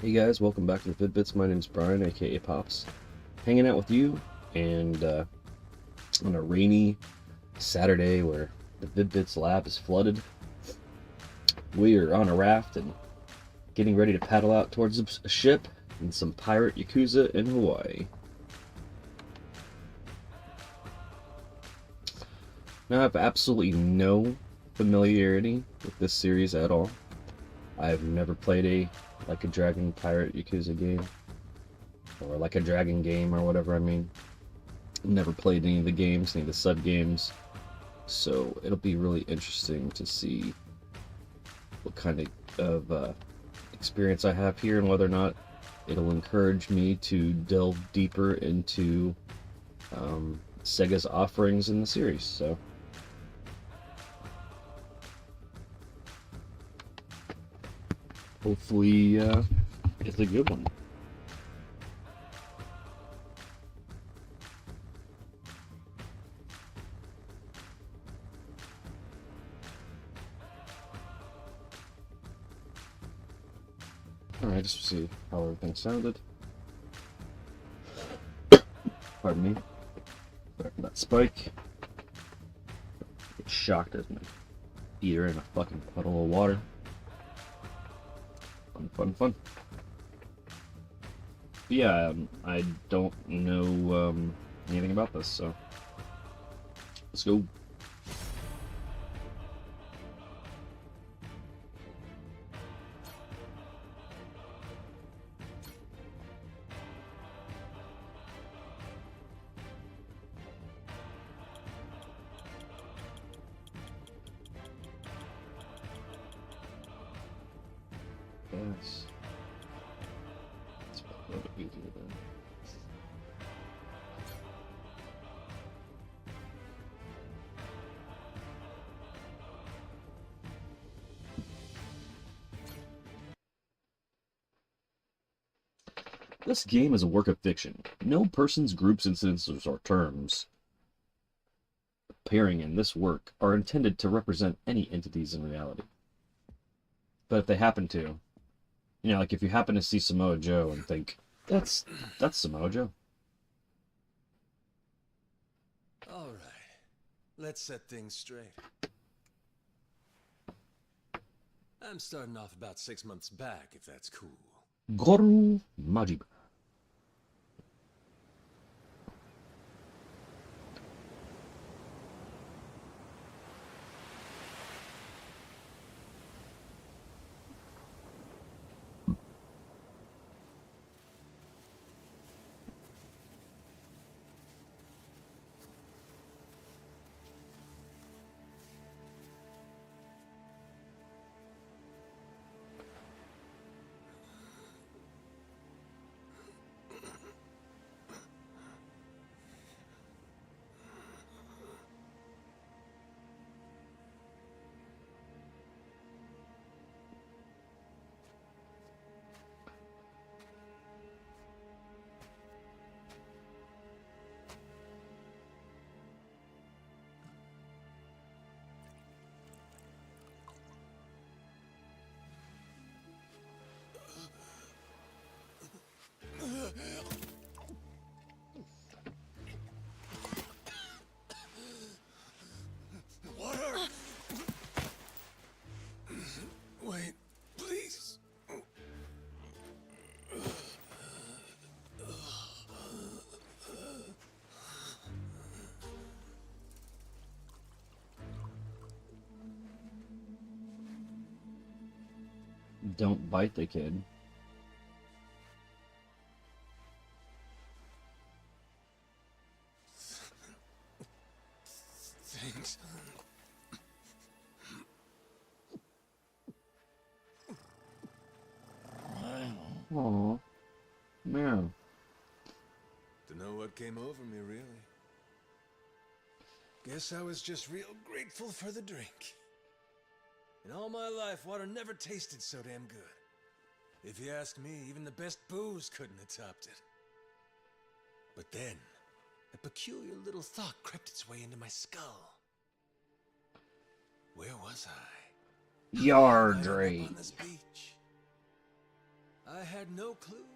Hey guys, welcome back to the Vid-Bits. My name's Brian, aka Pops. Hanging out with you, and on a rainy Saturday where the Vid-Bits lab is flooded, we are on a raft and getting ready to paddle out towards a ship in some Pirate Yakuza in Hawaii. Now I have absolutely no familiarity with this series at all. I've never played a Dragon Pirate Yakuza game, or like a Dragon game, or whatever I mean. Never played any of the games, any of the sub games, so it'll be really interesting to see what kind of experience I have here and whether or not it'll encourage me to delve deeper into Sega's offerings in the series. So hopefully it's a good one. Alright, just to see how everything sounded. Pardon me. Sorry for that spike. Get shocked as my feet are in a fucking puddle of water. Fun. But yeah, I don't know anything about this, so let's go. Yes. It's a little bit easier then. This game is a work of fiction. No persons, groups, instances, or terms appearing in this work are intended to represent any entities in reality. But if they happen to, like if you happen to see Samoa Joe and think, that's Samoa Joe. All right, let's set things straight. I'm starting off about 6 months back, if that's cool. Goro Majima. Water! Wait, please. Don't bite the kid. Thanks. Aww. Man. Dunno what came over me, really. Guess I was just real grateful for the drink. In all my life, water never tasted so damn good. If you ask me, even the best booze couldn't have topped it. But then, a peculiar little thought crept its way into my skull. Where was I? Yar How did I end up Drake. on this beach? I had no clue.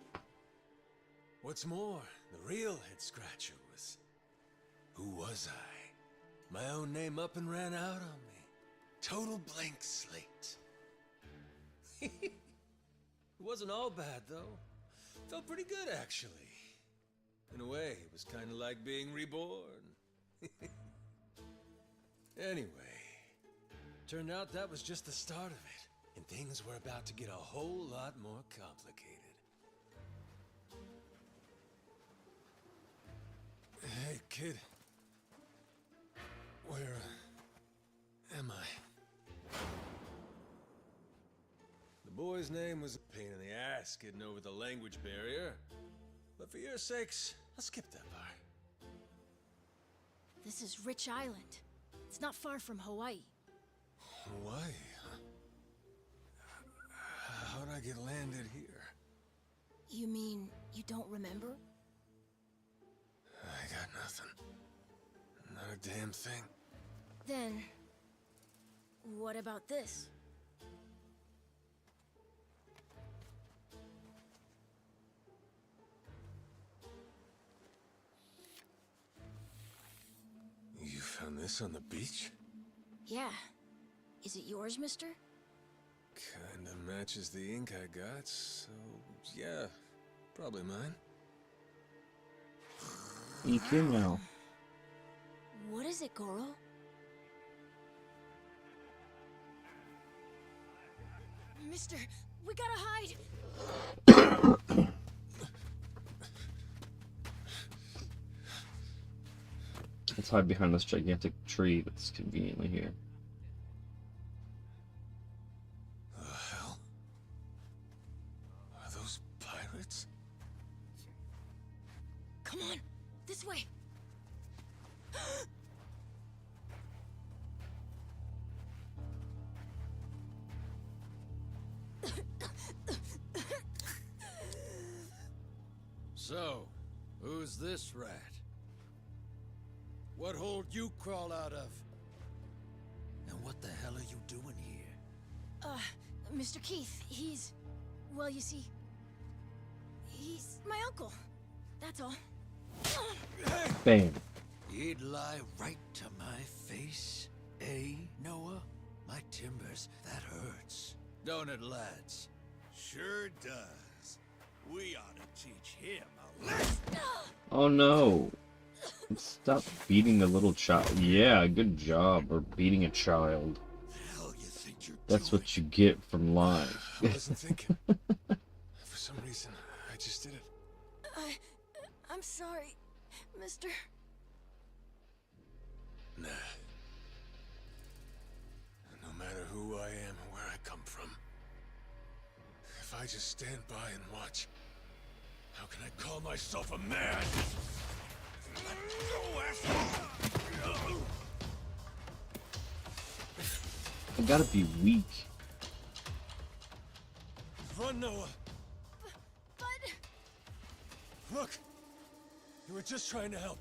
What's more, the real head scratcher was... Who was I? My own name up and ran out on me. Total blank slate. It wasn't all bad, though. Felt pretty good, actually. In a way, it was kind of like being reborn. Anyway, turned out that was just the start of it, and things were about to get a whole lot more complicated. Hey, kid. Where am I? The boy's name was a pain in the ass getting over the language barrier. But for your sakes, I'll skip that part. This is Rich Island. It's not far from Hawaii. Hawaii, huh? How'd I get landed here? You mean you don't remember? I got nothing. Not a damn thing. Then, what about this? You found this on the beach? Yeah. Is it yours, mister? Kinda matches the ink I got, so yeah, probably mine. EQ now. What is it, Goro? Mister, we gotta hide! Let's hide behind this gigantic tree that's conveniently here. The hell? Are those pirates? Come on, this way! So, who's this rat? What hole you crawl out of? And what the hell are you doing here? Mr. Keith, he's... Well, you see... He's my uncle. That's all. Bam. He'd lie right to my face, eh, Noah? My timbers, that hurts. Don't it, lads? Sure does. We ought to teach him a lesson. Oh no. Stop beating the little child. Yeah, good job. Or beating a child. The hell you think you're That's doing? what you get from lying. I wasn't thinking. For some reason, I just did it. I'm sorry, mister. Nah. No matter who I am or where I come from, if I just stand by and watch, how can I call myself a man? Let go, asshole! I gotta be weak. Run, Noah! But... Look! You were just trying to help.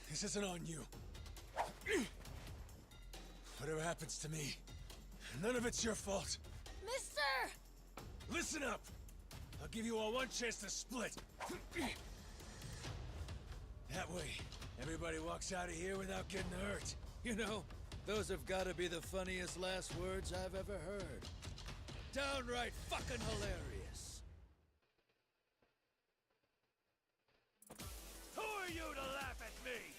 This isn't on you. Whatever happens to me, none of it's your fault. Mister! Listen up! I'll give you all one chance to split. That way, everybody walks out of here without getting hurt. You know, those have got to be the funniest last words I've ever heard. Downright fucking hilarious. Who are you to laugh at me?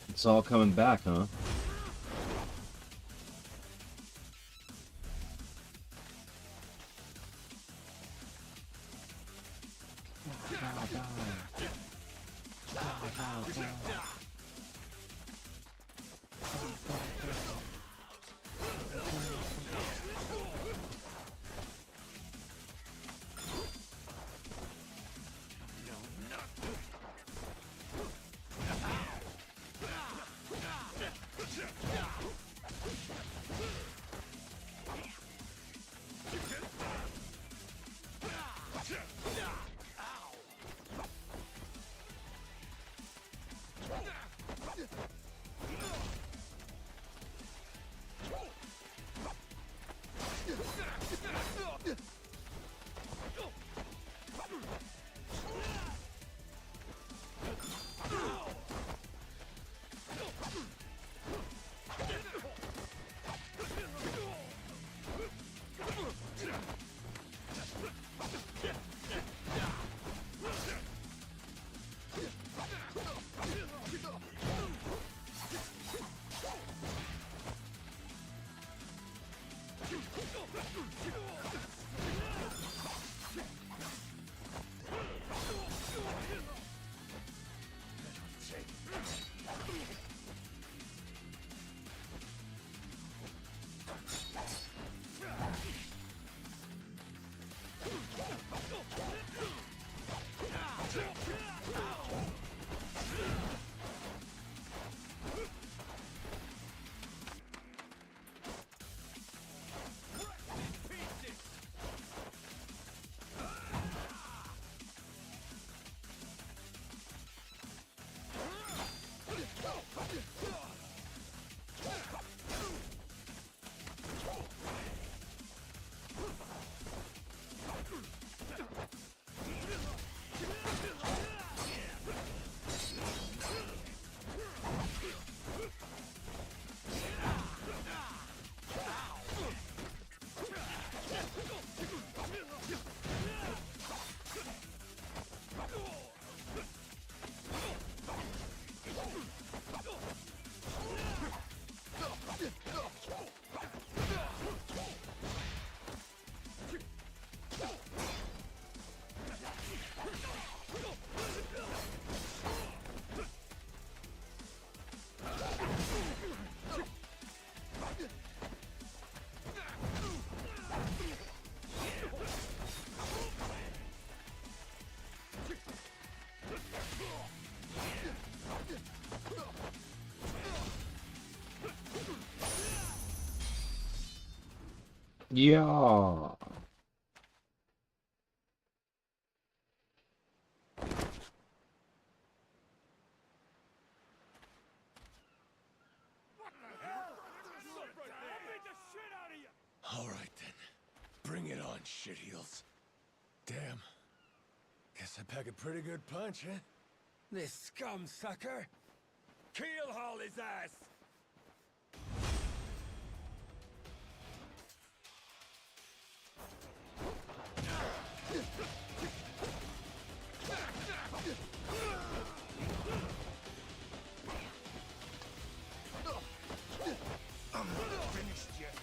It's all coming back, huh? Yeah. All right then. Bring it on, shitheels. Damn. Guess I pack a pretty good punch, huh? This scum sucker. Keel haul his ass. I'm not finished yet.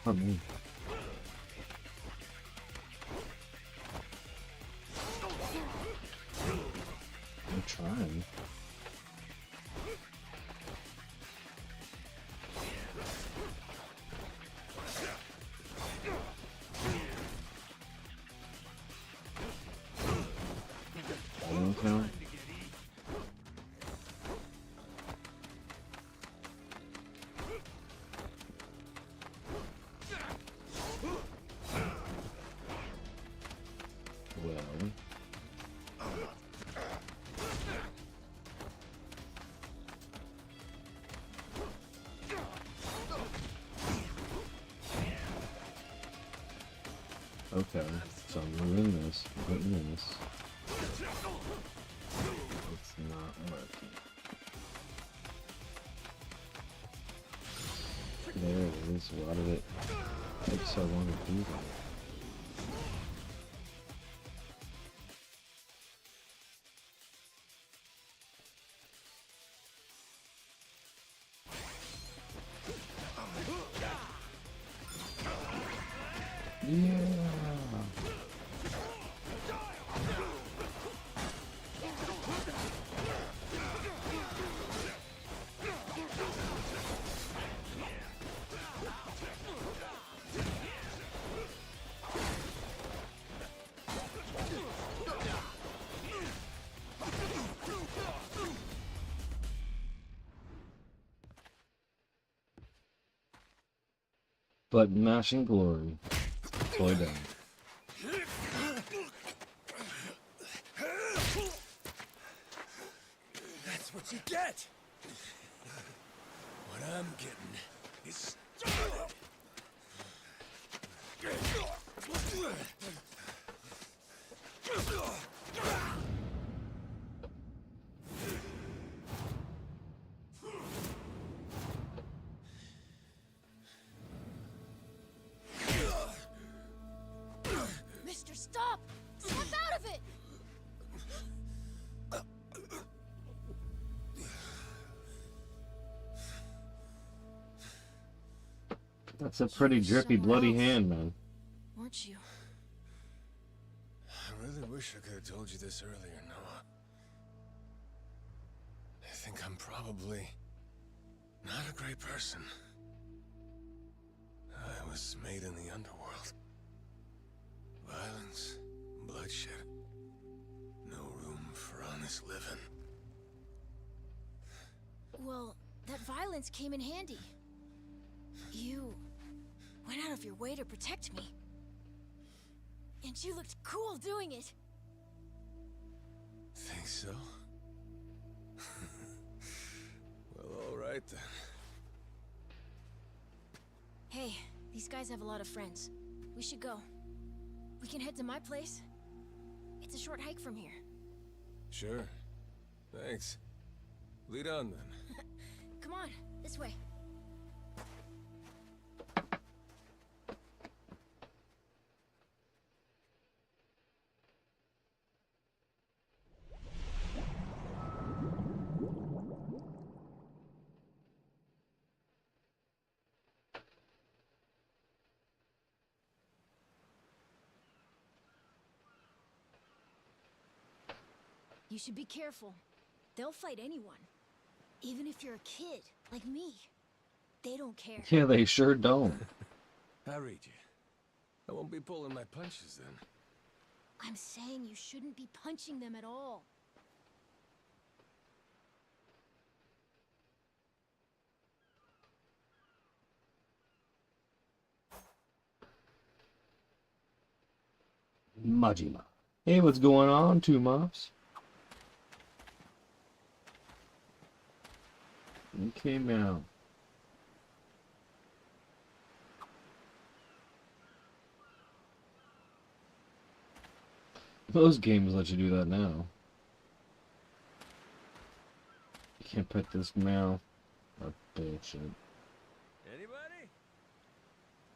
Oh, man. I'm trying. I don't count. Well, okay, so I'm doing this, doing this. It's not working. There it is. Why did it take so long to do that? Yeah. But mashing glory. Slow down. That's what you get. What I'm getting is started. Mister, stop! Snap out of it! That's a pretty drippy, bloody hand, man. Weren't you? I really wish I could have told you this earlier, Noah. I think I'm probably not a great person. I was made in the underworld. Violence, bloodshed. No room for honest living. Well, that violence came in handy. You went out of your way to protect me. And you looked cool doing it. Think so? Well, all right then. Hey, these guys have a lot of friends. We should go. We can head to my place. It's a short hike from here. Sure. Thanks. Lead on then. Come on, this way. You should be careful. They'll fight anyone. Even if you're a kid, like me. They don't care. Yeah, they sure don't. I read you. I won't be pulling my punches then. I'm saying you shouldn't be punching them at all. Majima. Hey, what's going on, Two Mops? Okay, now. Most games let you do that now. You can't put this mouth. Or bullshit. Anybody?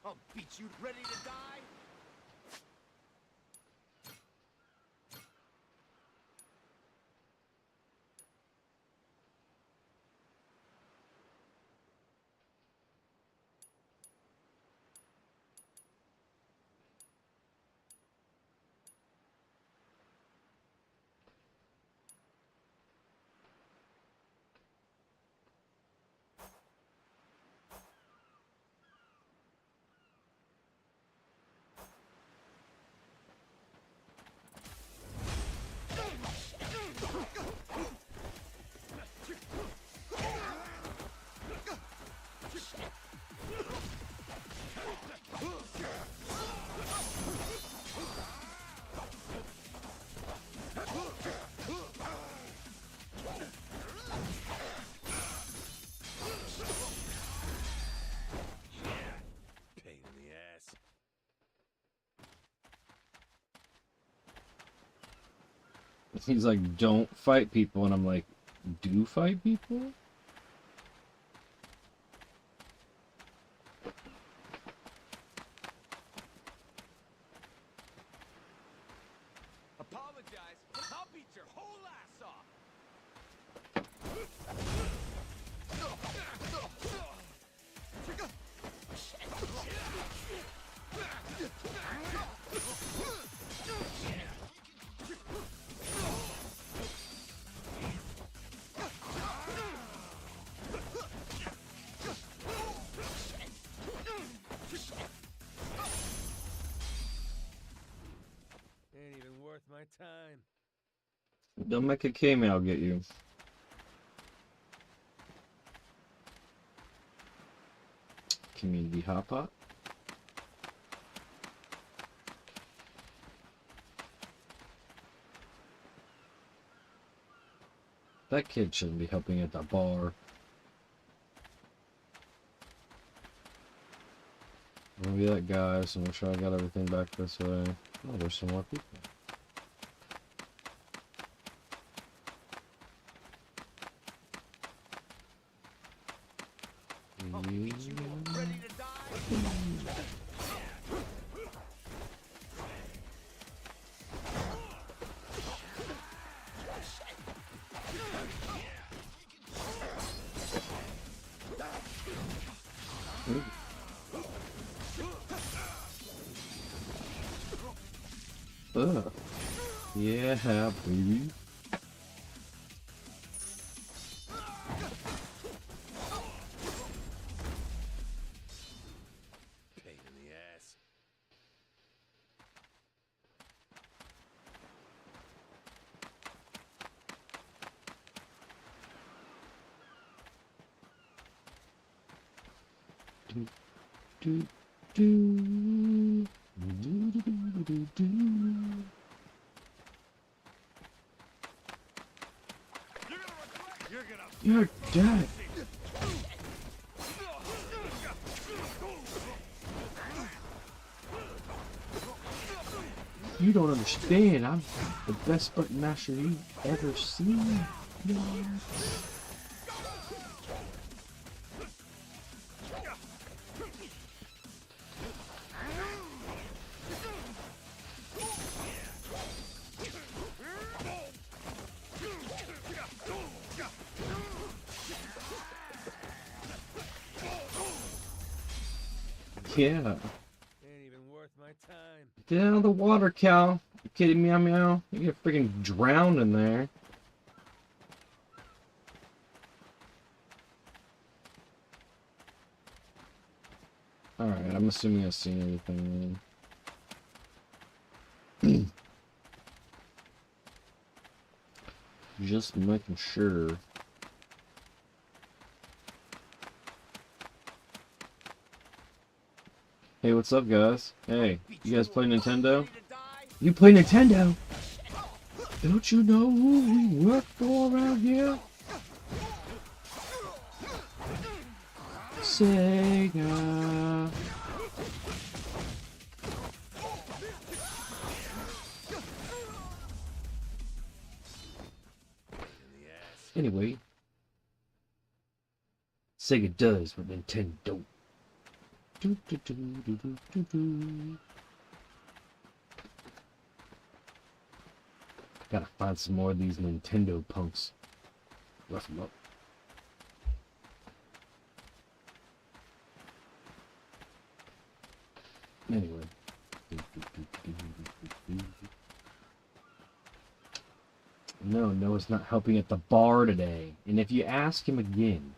I'll beat you ready to die. Pain in the ass. He's like, don't fight people, and I'm like, do fight people? Apologize. I'll beat your whole ass off. Ain't even worth my time. Don't make a K-Mail get you. Community hot pot. That kid shouldn't be helping at the bar. I'm gonna be that guy, so make sure I got everything back this way. Oh, there's some more people. I'll beat you ready to die. Ugh. Yeah, baby. Pain in the ass. Do, do, do. Do, do, do, do, do. You're dead. You don't understand. I'm the best button masher you've ever seen. Yeah. Ain't even worth my time. Get out of the water, Cal. You kidding me, meow? You get freaking drowned in there. Alright, I'm assuming I've seen everything. Just making sure. Hey, what's up, guys? Hey, you guys play Nintendo? You play Nintendo? Don't you know who we work for around here? Sega. Anyway, Sega does what Nintendo don't. Do, do, do, do, do, do, do. Gotta find some more of these Nintendo punks. Rough them up. Anyway. No, Noah's not helping at the bar today. And if you ask him again...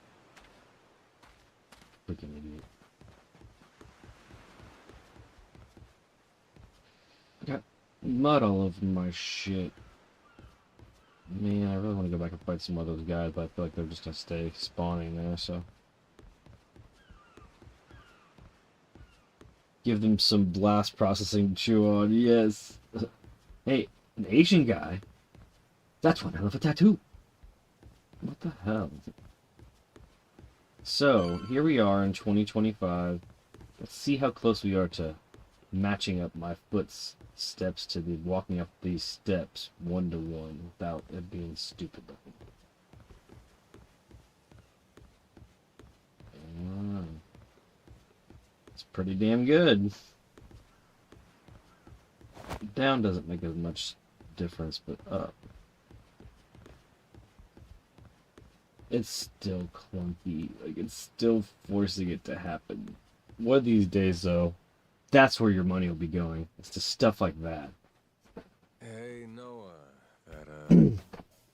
Freaking idiot. Got mud all over my shit. Man, I really want to go back and fight some of those guys, but I feel like they're just gonna stay spawning there, so... Give them some blast processing to chew on, yes! Hey, an Asian guy? That's one hell of a tattoo! What the hell? So, here we are in 2025. Let's see how close we are to matching up my footsteps to the walking up these steps one-to-one without it being stupid looking. It's pretty damn good. Down doesn't make as much difference, but up. It's still clunky. Like, it's still forcing it to happen. One of these days, though, that's where your money will be going. It's to stuff like that. Hey, Noah, that,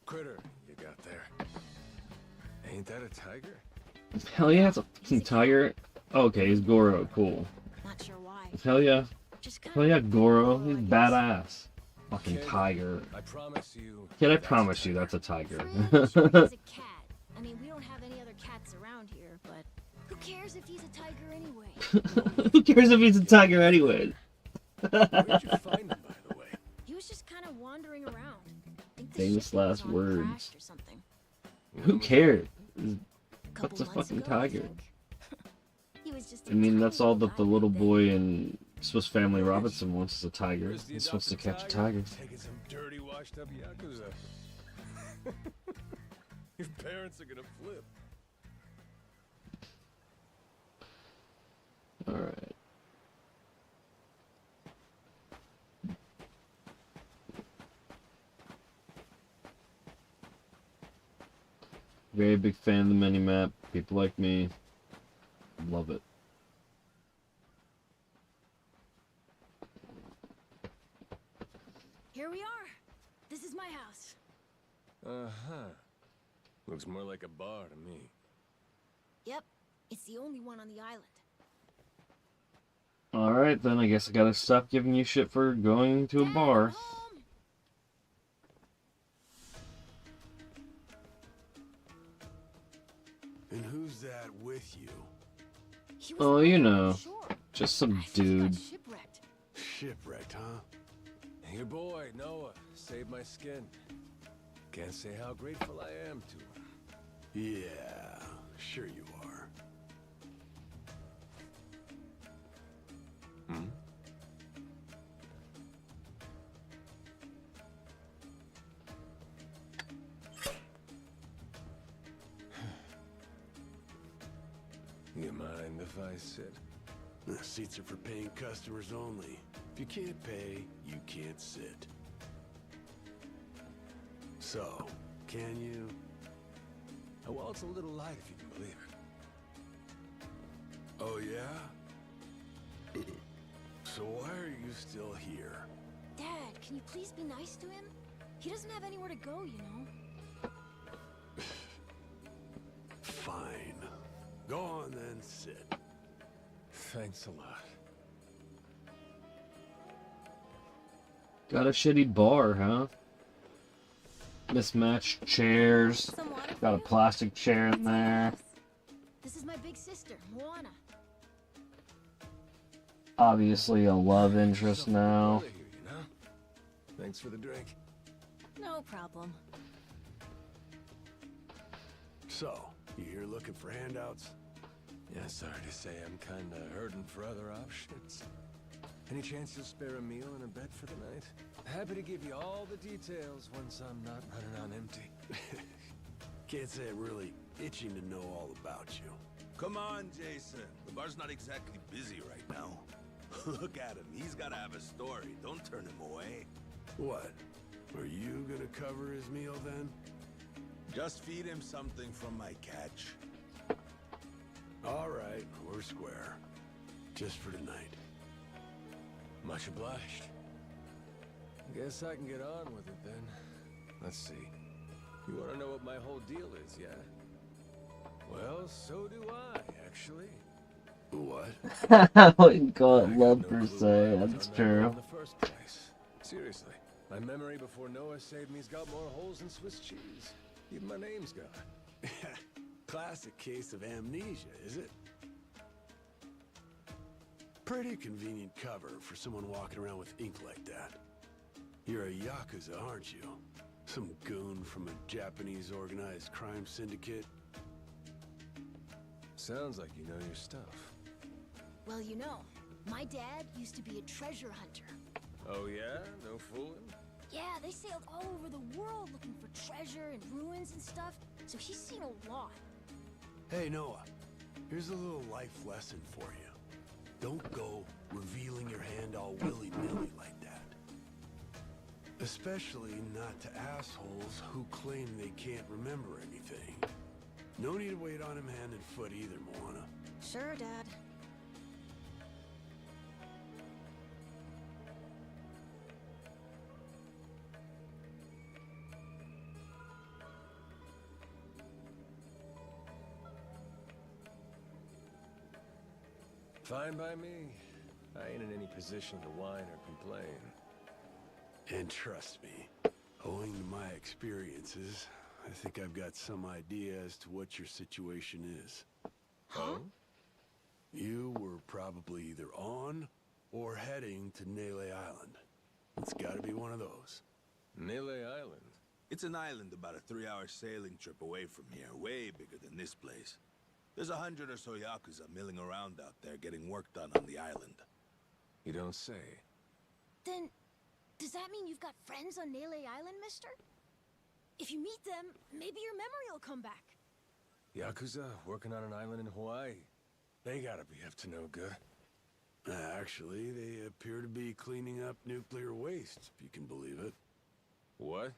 critter you got there. Ain't that a tiger? Hell yeah, it's a fucking tiger. Okay, he's Goro, cool. Not sure why. Hell yeah. Just kind Hell yeah, Goro, he's badass. Fucking Kid, tiger. I promise you. Kid, I that's a promise you tiger. that's a tiger. Sure he's a cat. I mean, we don't have any other cats around here, but who cares if he's a tiger anyway? Who cares if he's a tiger anyway? Where'd you find him, by the way? He was just kind of wandering around. Think the Famous ship was last on words. crashed or something. Who cares? Couple What's a months fucking ago, I tiger? think. He was just a I mean, tiny that's all that the guy little back boy then. in Swiss Family Robinson wants is a tiger. Where's the He just wants to adopted catch a tiger. Taking some dirty, washed-up Yakuza. Your parents are gonna flip. Alright. Very big fan of the mini-map. People like me love it. Here we are. This is my house. Uh-huh. Looks more like a bar to me. Yep, it's the only one on the island. Alright, then I guess I gotta stop giving you shit for going to a Dad, bar. I'm home. And who's that with you? He was Oh, lying you on the know. shore. Just some I thought he got dude. shipwrecked. Shipwrecked, huh? Your boy, Noah, saved my skin. Can't say how grateful I am to him. Yeah, sure you are. Hmm? You mind if I sit? The seats are for paying customers only. If you can't pay, you can't sit. So, can you? Well, it's a little light if you can believe it. Oh, yeah? So why are you still here? Dad, can you please be nice to him? He doesn't have anywhere to go, you know. Fine. Go on then, sit. Thanks a lot. Got a shitty bar, huh? Mismatched chairs. Some water Got a for you? plastic chair in there. This is my big sister, Moana. Obviously a love interest now. Here, you know? Thanks for the drink. No problem. So, you here looking for handouts? Yeah, sorry to say I'm kinda hurting for other options. Any chance you'll spare a meal and a bed for the night? Happy to give you all the details once I'm not running on empty. Can't say I'm really itching to know all about you. Come on, Jason. The bar's not exactly busy right now. Look at him. He's gotta have a story. Don't turn him away. What? Are you gonna cover his meal then? Just feed him something from my catch. All right, we're square. Just for tonight. Much obliged. Guess I can get on with it then. Let's see. You want to know what my whole deal is, yeah? Well, so do I, actually. What? I wouldn't call I it got love no per clue se, why I was that's on that road true. in the first place. Seriously, my memory before Noah saved me's got more holes than Swiss cheese. Even my name's gone. Classic case of amnesia, is it? Pretty convenient cover for someone walking around with ink like that. You're a Yakuza, aren't you? Some goon from a Japanese organized crime syndicate? Sounds like you know your stuff. Well, you know, my dad used to be a treasure hunter. Oh yeah? No fooling? Yeah, they sailed all over the world looking for treasure and ruins and stuff, so he's seen a lot. Hey, Noah. Here's a little life lesson for you. Don't go revealing your hand all willy-nilly like that. Especially not to assholes who claim they can't remember anything. No need to wait on him hand and foot either, Moana. Sure, Dad. Fine by me. I ain't in any position to whine or complain. And trust me, owing to my experiences, I think I've got some idea as to what your situation is. Huh? You were probably either on or heading to Nele Island. It's gotta be one of those. Nele Island? It's an island about a 3-hour sailing trip away from here, way bigger than this place. There's 100 or so Yakuza milling around out there getting work done on the island. You don't say. Then, does that mean you've got friends on Nele Island, mister? If you meet them, maybe your memory will come back. Yakuza working on an island in Hawaii. They gotta be up to no good. Actually, they appear to be cleaning up nuclear waste, if you can believe it. What?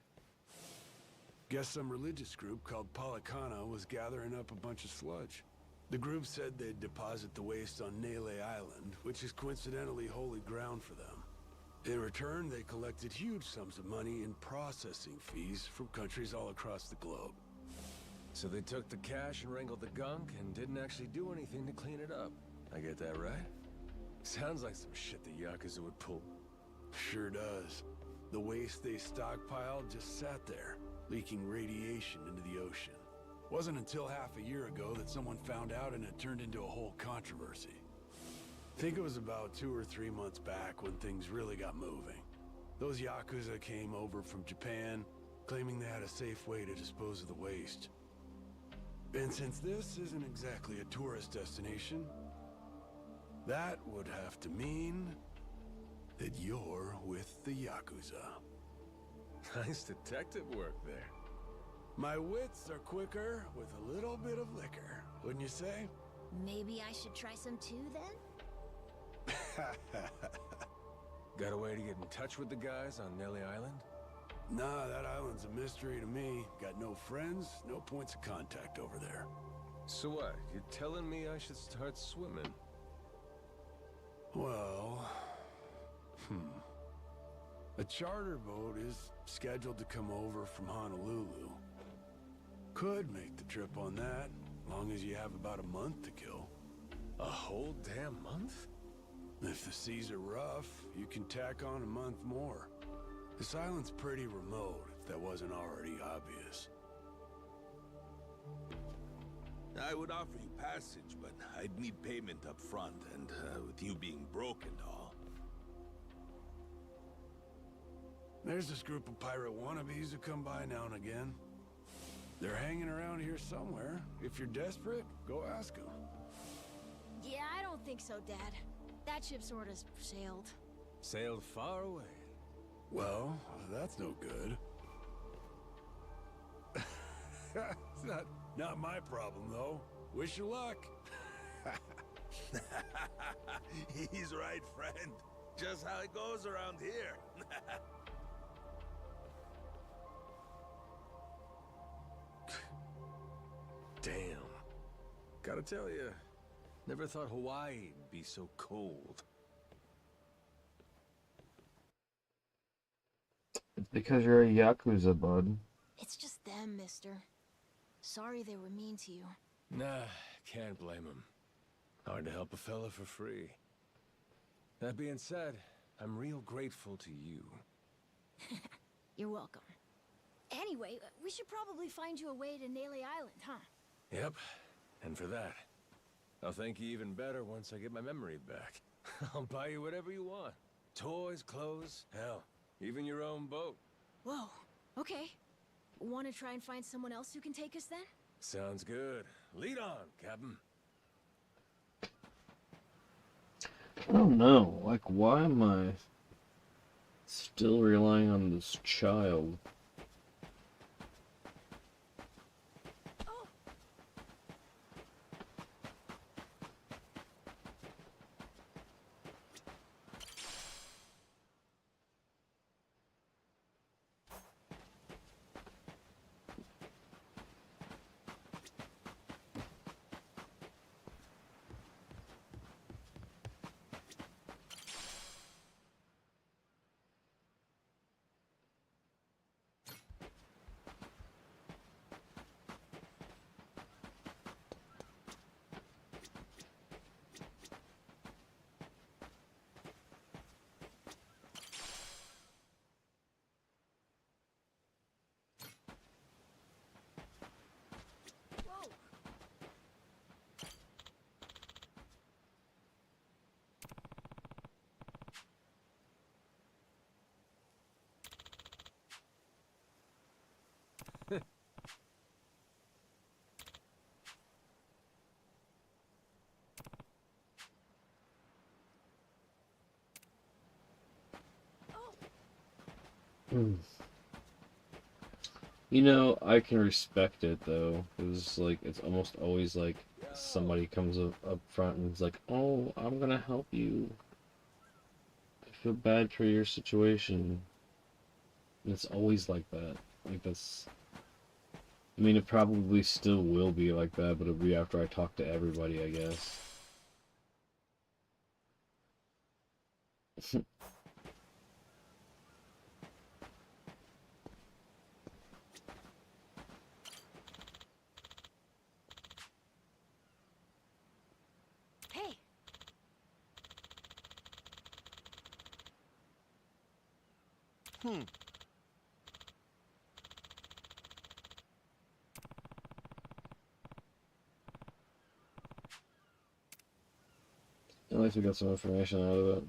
Guess some religious group called Palekana was gathering up a bunch of sludge. The group said they'd deposit the waste on Nele Island, which is coincidentally holy ground for them. In return, they collected huge sums of money in processing fees from countries all across the globe. So they took the cash and wrangled the gunk and didn't actually do anything to clean it up. I get that right? Sounds like some shit the Yakuza would pull. Sure does. The waste they stockpiled just sat there, leaking radiation into the ocean. Wasn't until half a year ago that someone found out and it turned into a whole controversy. Think it was about 2 or 3 months back when things really got moving. Those Yakuza came over from Japan, claiming they had a safe way to dispose of the waste. And since this isn't exactly a tourist destination, that would have to mean that you're with the Yakuza. Nice detective work there. My wits are quicker with a little bit of liquor, wouldn't you say? Maybe I should try some too, then? Got a way to get in touch with the guys on Nele Island? Nah, that island's a mystery to me. Got no friends, no points of contact over there. So what? You're telling me I should start swimming? Well... A charter boat is scheduled to come over from Honolulu. Could make the trip on that, long as you have about a month to kill. A whole damn month? If the seas are rough, you can tack on a month more. This island's pretty remote, if that wasn't already obvious. I would offer you passage, but I'd need payment up front, and with you being broke and all. There's this group of pirate wannabes who come by now and again. They're hanging around here somewhere. If you're desperate, go ask them. Yeah, I don't think so, Dad. That ship sort of sailed. Sailed far away. Well, that's no good. It's not my problem, though. Wish you luck. He's right, friend. Just how it goes around here. Damn. Gotta tell you, never thought Hawaii'd be so cold. It's because you're a Yakuza, bud. It's just them, mister. Sorry they were mean to you. Nah, can't blame him. Hard to help a fella for free. That being said, I'm real grateful to you. You're welcome. Anyway, we should probably find you a way to Nele Island, huh? Yep, and for that, I'll thank you even better once I get my memory back. I'll buy you whatever you want. Toys, clothes, hell, even your own boat. Whoa, okay. Want to try and find someone else who can take us then? Sounds good. Lead on, Captain. I don't know. Like, why am I still relying on this child? Oh! Whoa! Hmm. You know, I can respect it though, because like it's almost always like somebody comes up front and is like, "Oh, I'm gonna help you. I feel bad for your situation." And it's always like that. Like that's. I mean, it probably still will be like that, but it'll be after I talk to everybody, I guess. Hey! At least we got some information out of it.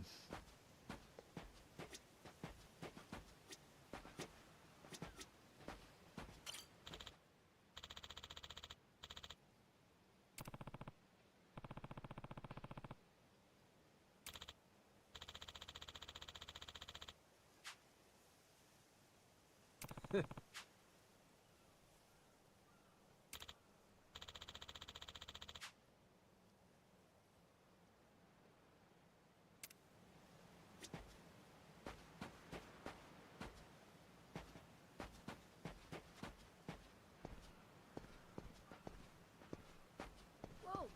Whoa!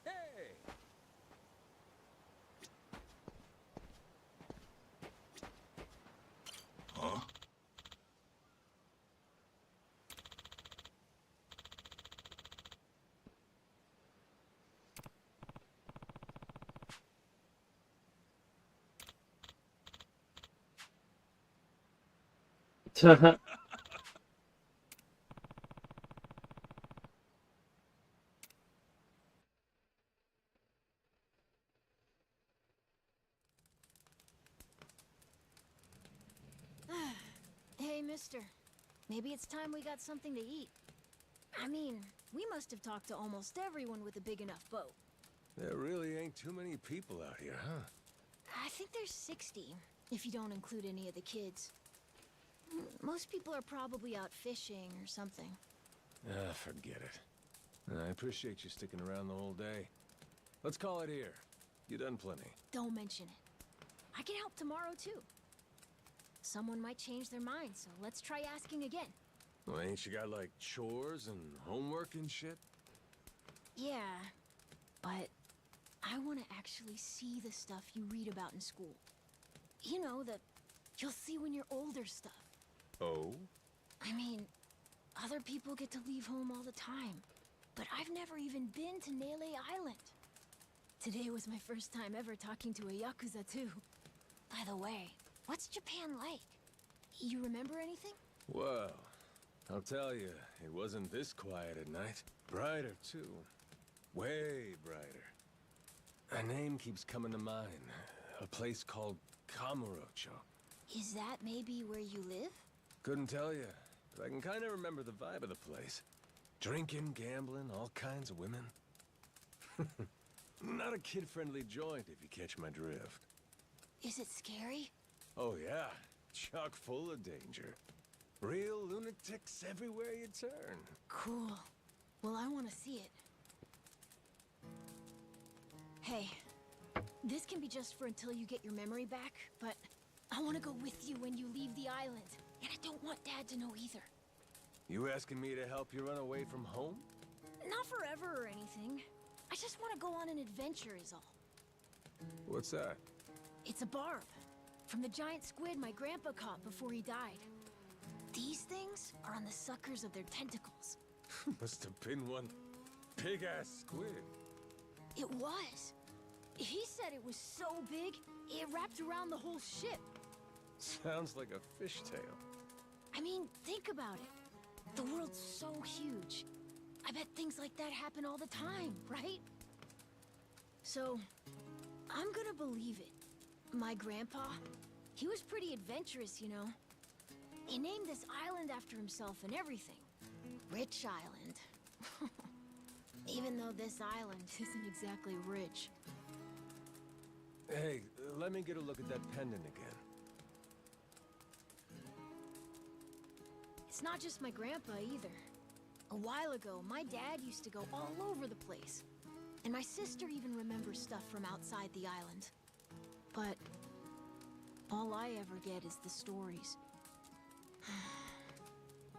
Hey! Hey, mister. Maybe it's time we got something to eat. I mean, we must have talked to almost everyone with a big enough boat. There really ain't too many people out here, huh? I think there's 60, if you don't include any of the kids. Most people are probably out fishing or something. Ah, forget it. I appreciate you sticking around the whole day. Let's call it here. You done plenty. Don't mention it. I can help tomorrow, too. Someone might change their mind, so let's try asking again. Well, ain't you got, like, chores and homework and shit? Yeah, but I want to actually see the stuff you read about in school. You know, the you'll see when you're older stuff. Oh? I mean, other people get to leave home all the time, but I've never even been to Nele Island. Today was my first time ever talking to a Yakuza, too. By the way, what's Japan like? You remember anything? Well, I'll tell you, it wasn't this quiet at night. Brighter, too. Way brighter. A name keeps coming to mind. A place called Kamurocho. Is that maybe where you live? Couldn't tell you, but I can kind of remember the vibe of the place. Drinking, gambling, all kinds of women. Not a kid-friendly joint, if you catch my drift. Is it scary? Oh yeah, chock full of danger. Real lunatics everywhere you turn. Cool. Well, I want to see it. Hey, this can be just for until you get your memory back, but I want to go with you when you leave the island. And I don't want Dad to know either. You asking me to help you run away from home? Not forever or anything. I just want to go on an adventure is all. What's that? It's a barb. From the giant squid my grandpa caught before he died. These things are on the suckers of their tentacles. Must have been one big-ass squid. It was. He said it was so big, it wrapped around the whole ship. Sounds like a fishtail. I mean, think about it. The world's so huge. I bet things like that happen all the time, right? So, I'm gonna believe it. My grandpa, he was pretty adventurous, you know. He named this island after himself and everything. Rich Island. Even though this island isn't exactly rich. Hey, let me get a look at that pendant again. It's not just my grandpa either. A while ago, my dad used to go all over the place. And my sister even remembers stuff from outside the island. But all I ever get is the stories.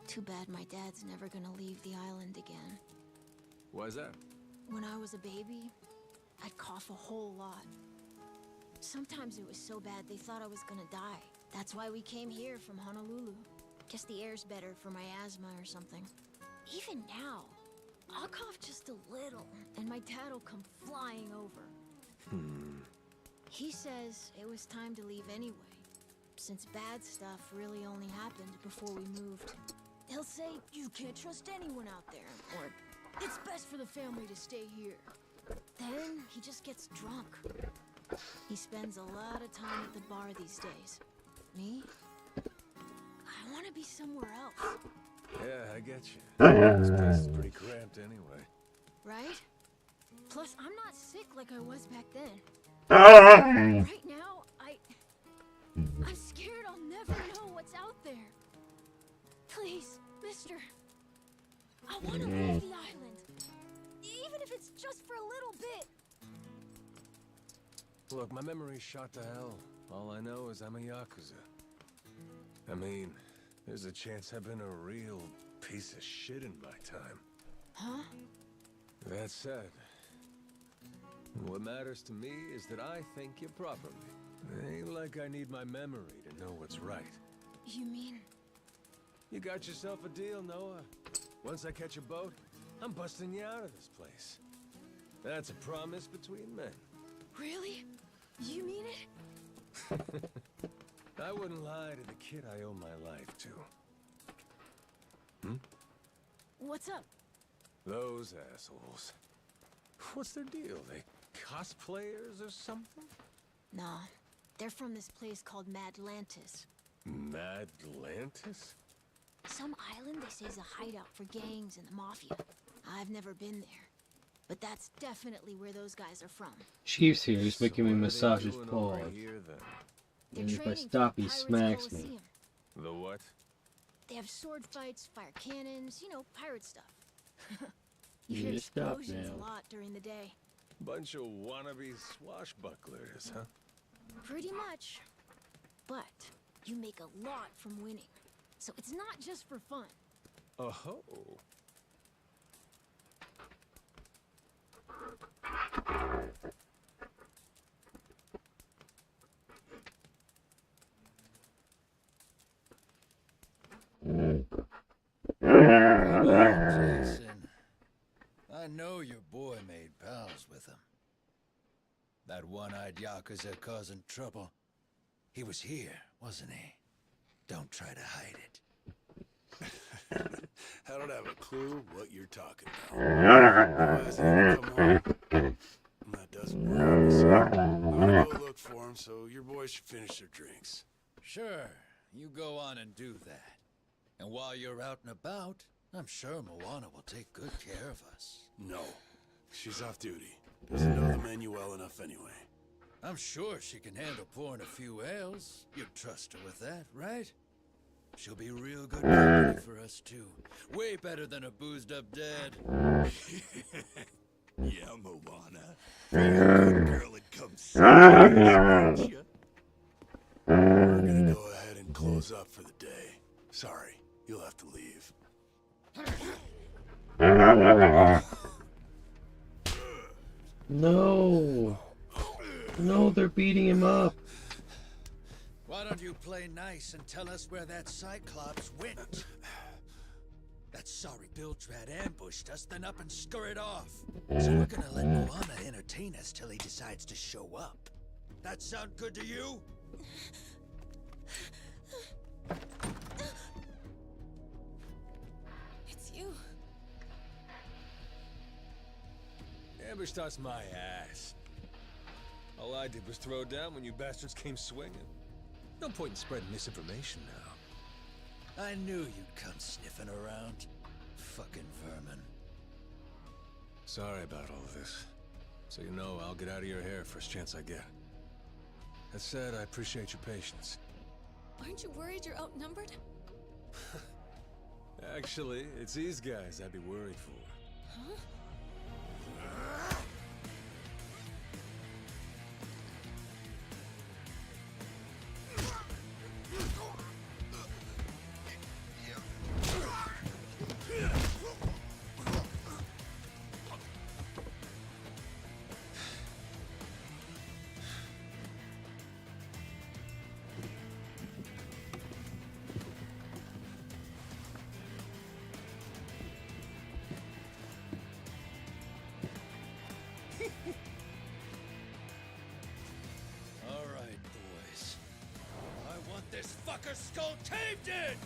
Too bad my dad's never gonna leave the island again. Why's that? When I was a baby, I'd cough a whole lot. Sometimes it was so bad they thought I was gonna die. That's why we came here from Honolulu. Guess the air's better for my asthma or something. Even now, I'll cough just a little, and my dad'll come flying over. He says it was time to leave anyway, since bad stuff really only happened before we moved. He'll say you can't trust anyone out there, or it's best for the family to stay here. Then he just gets drunk. He spends a lot of time at the bar these days. Me? I want to be somewhere else. Yeah, I get you. This place is pretty cramped anyway. Right? Plus, I'm not sick like I was back then. Right now, I'm scared I'll never know what's out there. Please, mister. I want to leave the island. Even if it's just for a little bit. Look, my memory's shot to hell. All I know is I'm a Yakuza. I mean, there's a chance I've been a real piece of shit in my time. Huh? That said, what matters to me is that I think you properly. It ain't like I need my memory to know what's right. You mean? You got yourself a deal, Noah. Once I catch a boat, I'm busting you out of this place. That's a promise between men. Really? You mean it? I wouldn't lie to the kid I owe my life to. What's up? Those assholes. What's their deal? They cosplayers or something? Nah, they're from this place called Madlantis. Madlantis? Some island they say is a hideout for gangs and the mafia. I've never been there, but that's definitely where those guys are from. Chief's here. He's making me what are they massage his doing over paws. here, then? They're And if I training for stop, the he Pirates smacks me. Coliseum. The what? They have sword fights, fire cannons, you know, pirate stuff. You You hear need to stop explosions now. a lot during the day. Bunch of wannabe swashbucklers, huh? Pretty much. But you make a lot from winning. So it's not just for fun. Oh. Jason, I know your boy made pals with him. That one-eyed Yakuza causing trouble. He was here, wasn't he? Don't try to hide it. I don't have a clue what you're talking about. Boys ain't come home. That doesn't work. So I'm gonna go look for him, so your boys should finish their drinks. Sure, you go on and do that. And while you're out and about, I'm sure Moana will take good care of us. No, she's off duty. Doesn't know the menu well enough anyway. I'm sure she can handle pouring a few ales. You'd trust her with that, right? She'll be real good company for us, too. Way better than a boozed-up dad. Yeah, Moana. Be a good girl and come see us, you? We're gonna go ahead and close up for the day. Sorry, you'll have to leave. No. No, they're beating him up. Why don't you play nice and tell us where that Cyclops went? That sorry Biltrad ambushed us, then up and scurried off. So we're gonna let Moana entertain us till he decides to show up. That sound good to you? It's you. Ambushed us my ass. All I did was throw down when you bastards came swinging. No point in spreading misinformation now. I knew you'd come sniffing around. Fucking vermin. Sorry about all of this. So you know, I'll get out of your hair first chance I get. That said, I appreciate your patience. Aren't you worried you're outnumbered? Actually, it's these guys I'd be worried for. Huh? All right, boys. I want this fucker skull caved in!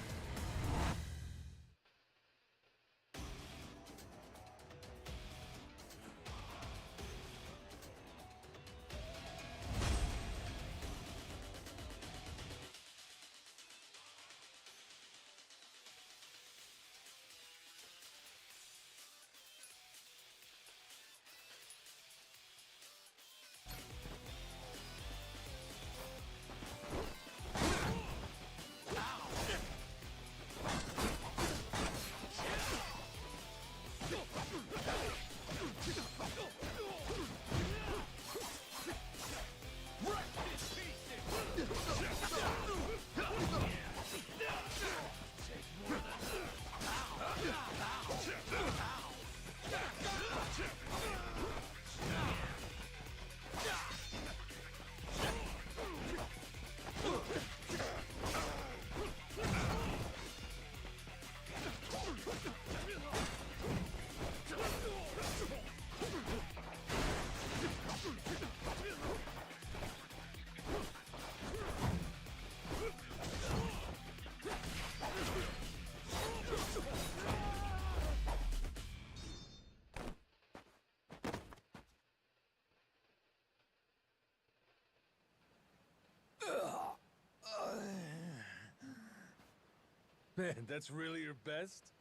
Man, that's really your best?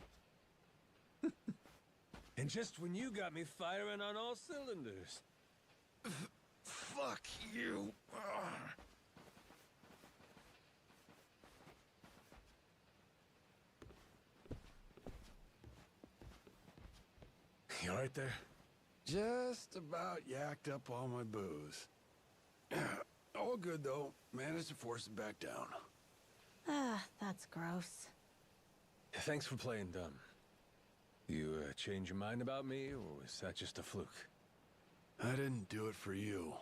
And just when you got me firing on all cylinders. Fuck you. You alright there? Just about yacked up all my booze. All good, though. Managed to force it back down. Ah, that's gross. Thanks for playing dumb. You change your mind about me, or was that just a fluke? I didn't do it for you.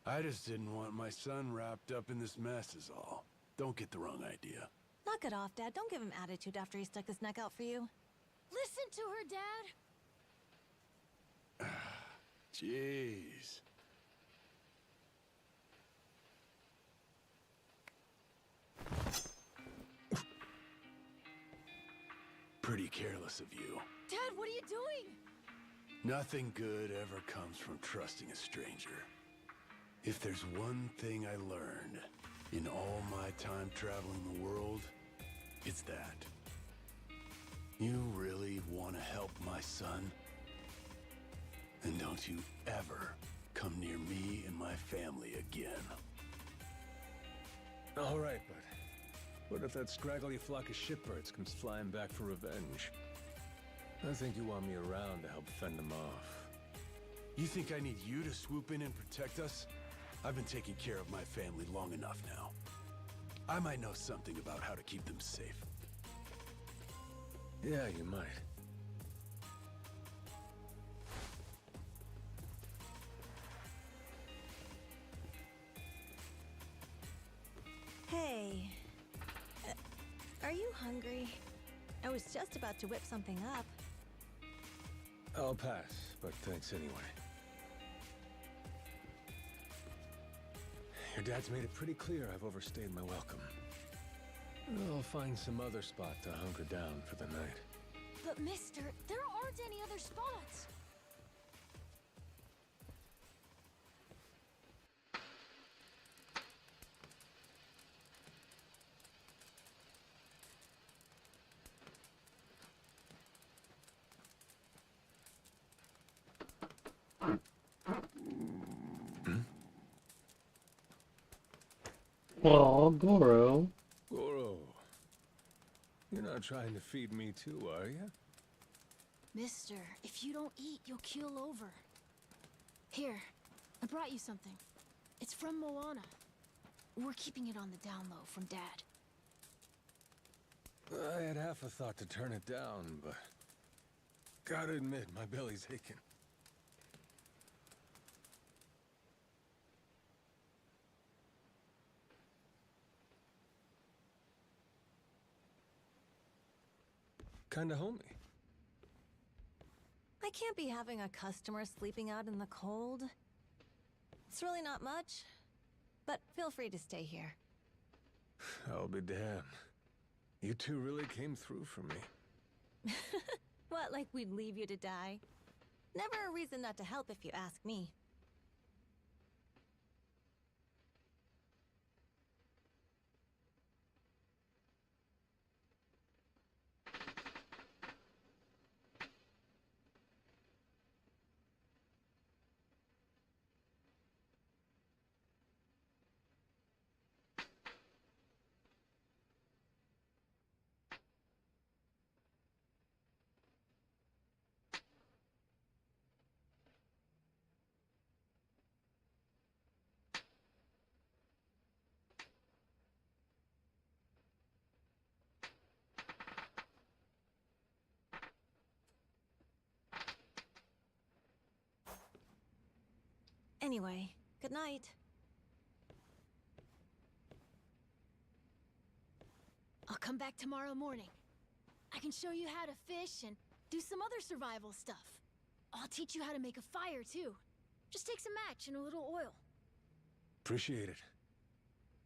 I just didn't want my son wrapped up in this mess is all. Don't get the wrong idea. Knock it off, Dad. Don't give him attitude after he stuck his neck out for you. Listen to her, Dad. Jeez. Pretty careless of you. Dad, what are you doing? Nothing good ever comes from trusting a stranger. If there's one thing I learned in all my time traveling the world, it's that. You really want to help my son? Then don't you ever come near me and my family again. All right, but what if that scraggly flock of shitbirds comes flying back for revenge? I think you want me around to help fend them off. You think I need you to swoop in and protect us? I've been taking care of my family long enough now. I might know something about how to keep them safe. Yeah, you might. Hey. Are you hungry? I was just about to whip something up. I'll pass, but thanks anyway. Your dad's made it pretty clear I've overstayed my welcome. I'll find some other spot to hunker down for the night. But mister, there aren't any other spots. Oh, Goro. Goro, you're not trying to feed me too, are you? Mister, if you don't eat, you'll keel over. Here, I brought you something. It's from Moana. We're keeping it on the down low from Dad. I had half a thought to turn it down, but gotta admit, my belly's aching. Kinda homey. I can't be having a customer sleeping out in the cold. It's really not much, but feel free to stay here. I'll be damned. You two really came through for me. What, like we'd leave you to die? Never a reason not to help if you ask me. Anyway, good night. I'll come back tomorrow morning. I can show you how to fish and do some other survival stuff. I'll teach you how to make a fire, too. Just take some match and a little oil. Appreciate it.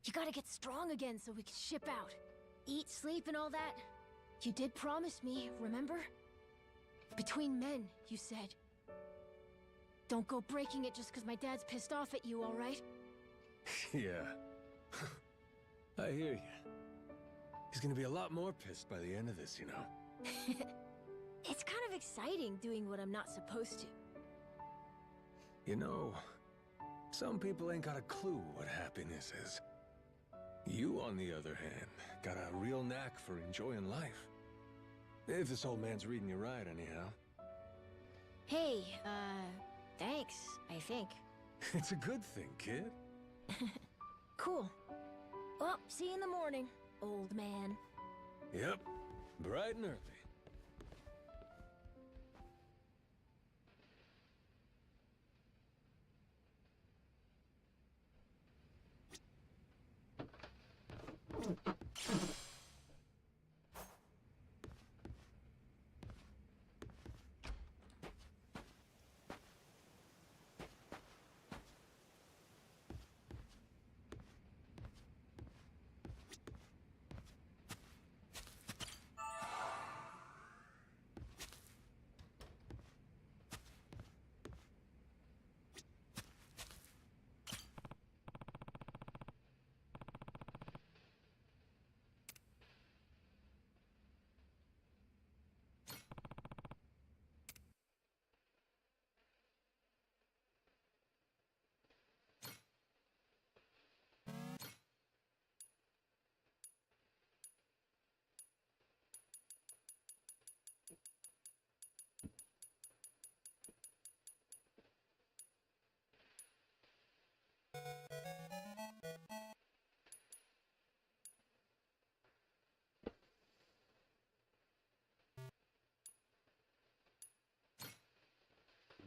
You gotta get strong again so we can ship out. Eat, sleep, and all that. You did promise me, remember? Between men, you said. Don't go breaking it just because my dad's pissed off at you, all right? Yeah. I hear you. He's gonna be a lot more pissed by the end of this, you know. It's kind of exciting doing what I'm not supposed to. You know, some people ain't got a clue what happiness is. You, on the other hand, got a real knack for enjoying life. If this old man's reading you right, anyhow. Hey, thanks, I think. It's a good thing, kid. Cool. Well, see you in the morning, old man. Yep, bright and early.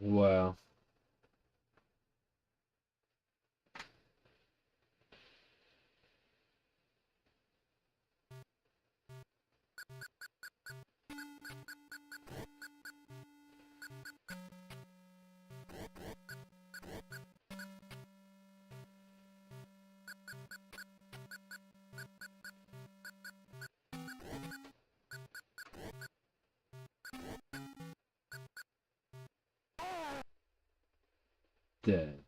Wow. Dead.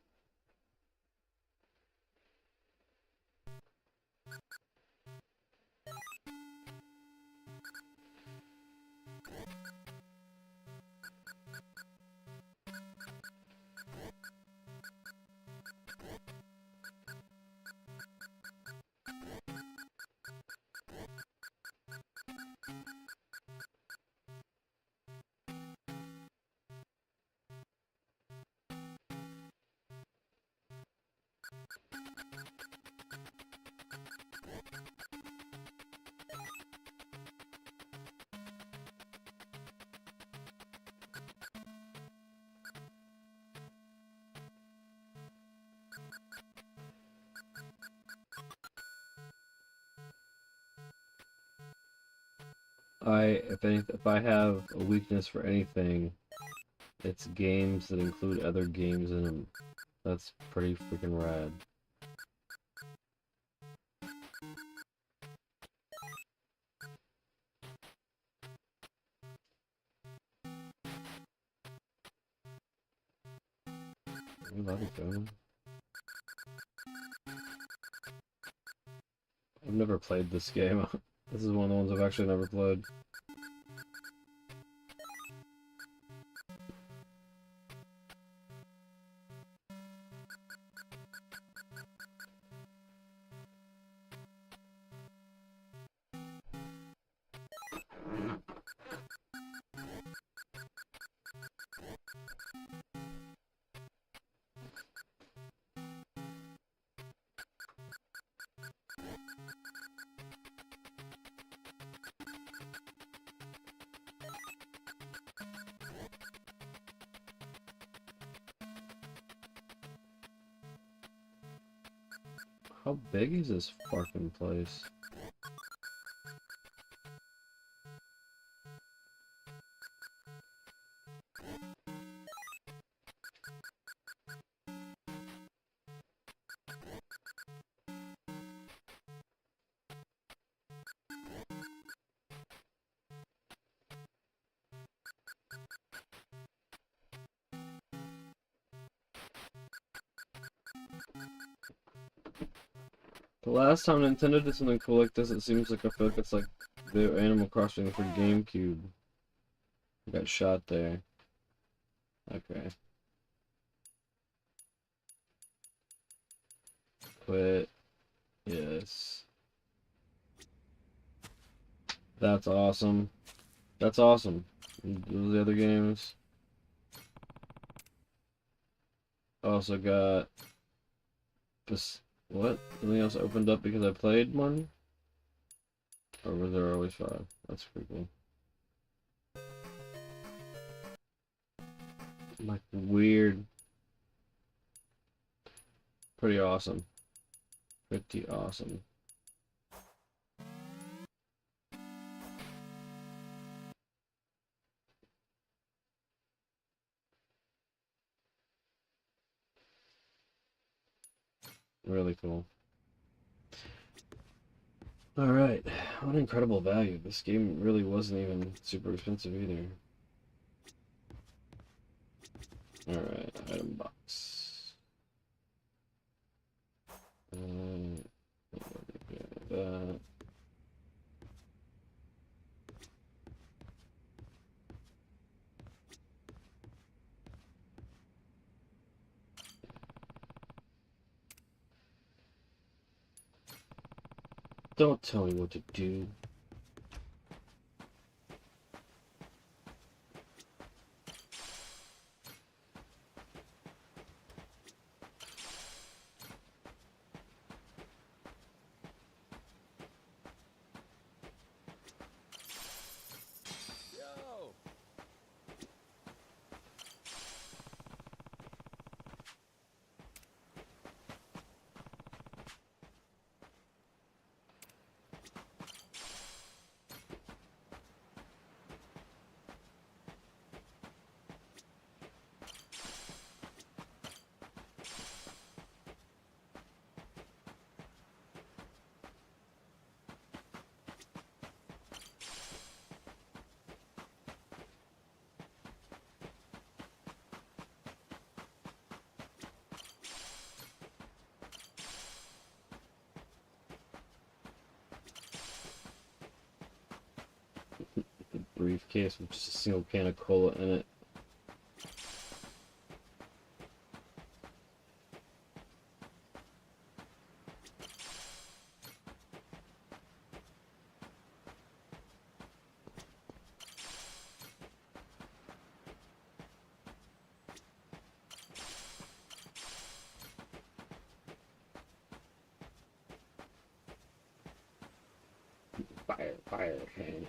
If I have a weakness for anything, it's games that include other games in them. That's pretty freaking rad. Let it go. I've never played this game. This is one of the ones I've actually never played. How big is this fucking place? The last time Nintendo did something cool like this, it seems like I feel like it's like the Animal Crossing for GameCube. I got shot there. Okay. Quit. Yes. That's awesome. That's awesome. Those the other games. Also got this. What? Something else opened up because I played one? Or was there always 5? That's pretty cool. Like weird. Pretty awesome. Pretty awesome. Really cool. Alright, what incredible value. This game really wasn't even super expensive either. Alright, item box. That. Don't tell me what to do. Yo! Briefcase with just a single can of cola in it. Fire can.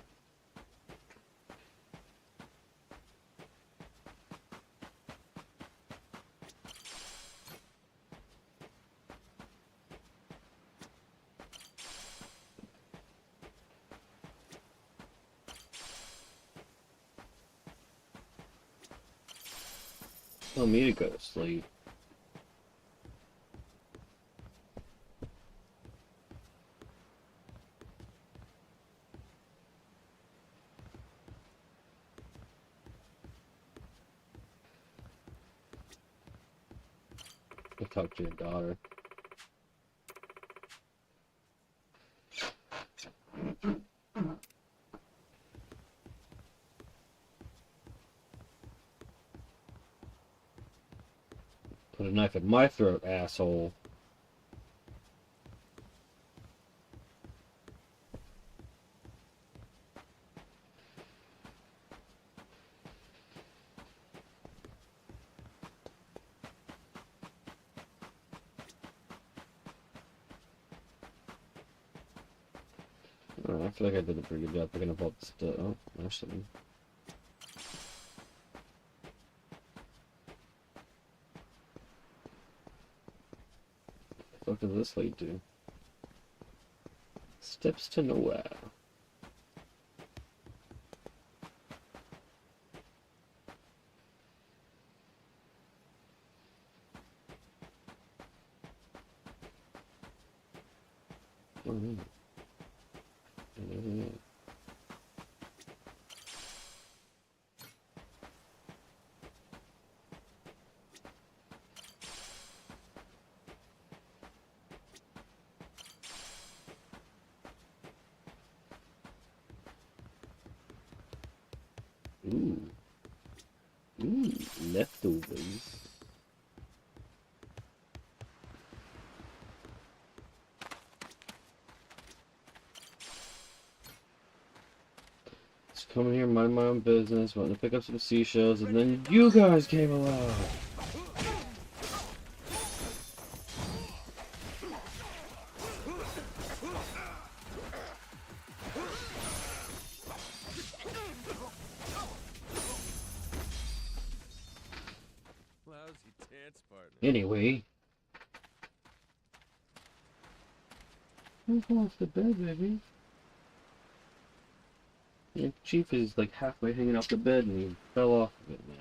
Tell me to go to sleep. I'll talk to your daughter. Put a knife in my throat, asshole. I feel like I did a pretty good job picking up all the stuff. Oh, there's something. What the fuck does this lead to? Steps to nowhere. Ooh. Ooh, leftovers. Just coming here, mind my own business, wanting to pick up some seashells, and then you guys came along. Lousy dance partner. Anyway. Move off the bed, baby. The Chief is like halfway hanging off the bed and he fell off of it now.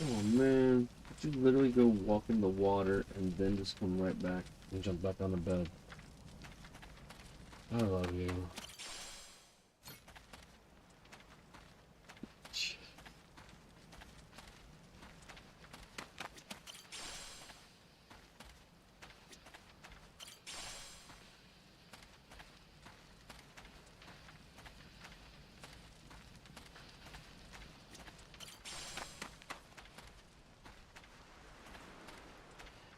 Oh man, did you literally go walk in the water and then just come right back and jump back on the bed? I love you.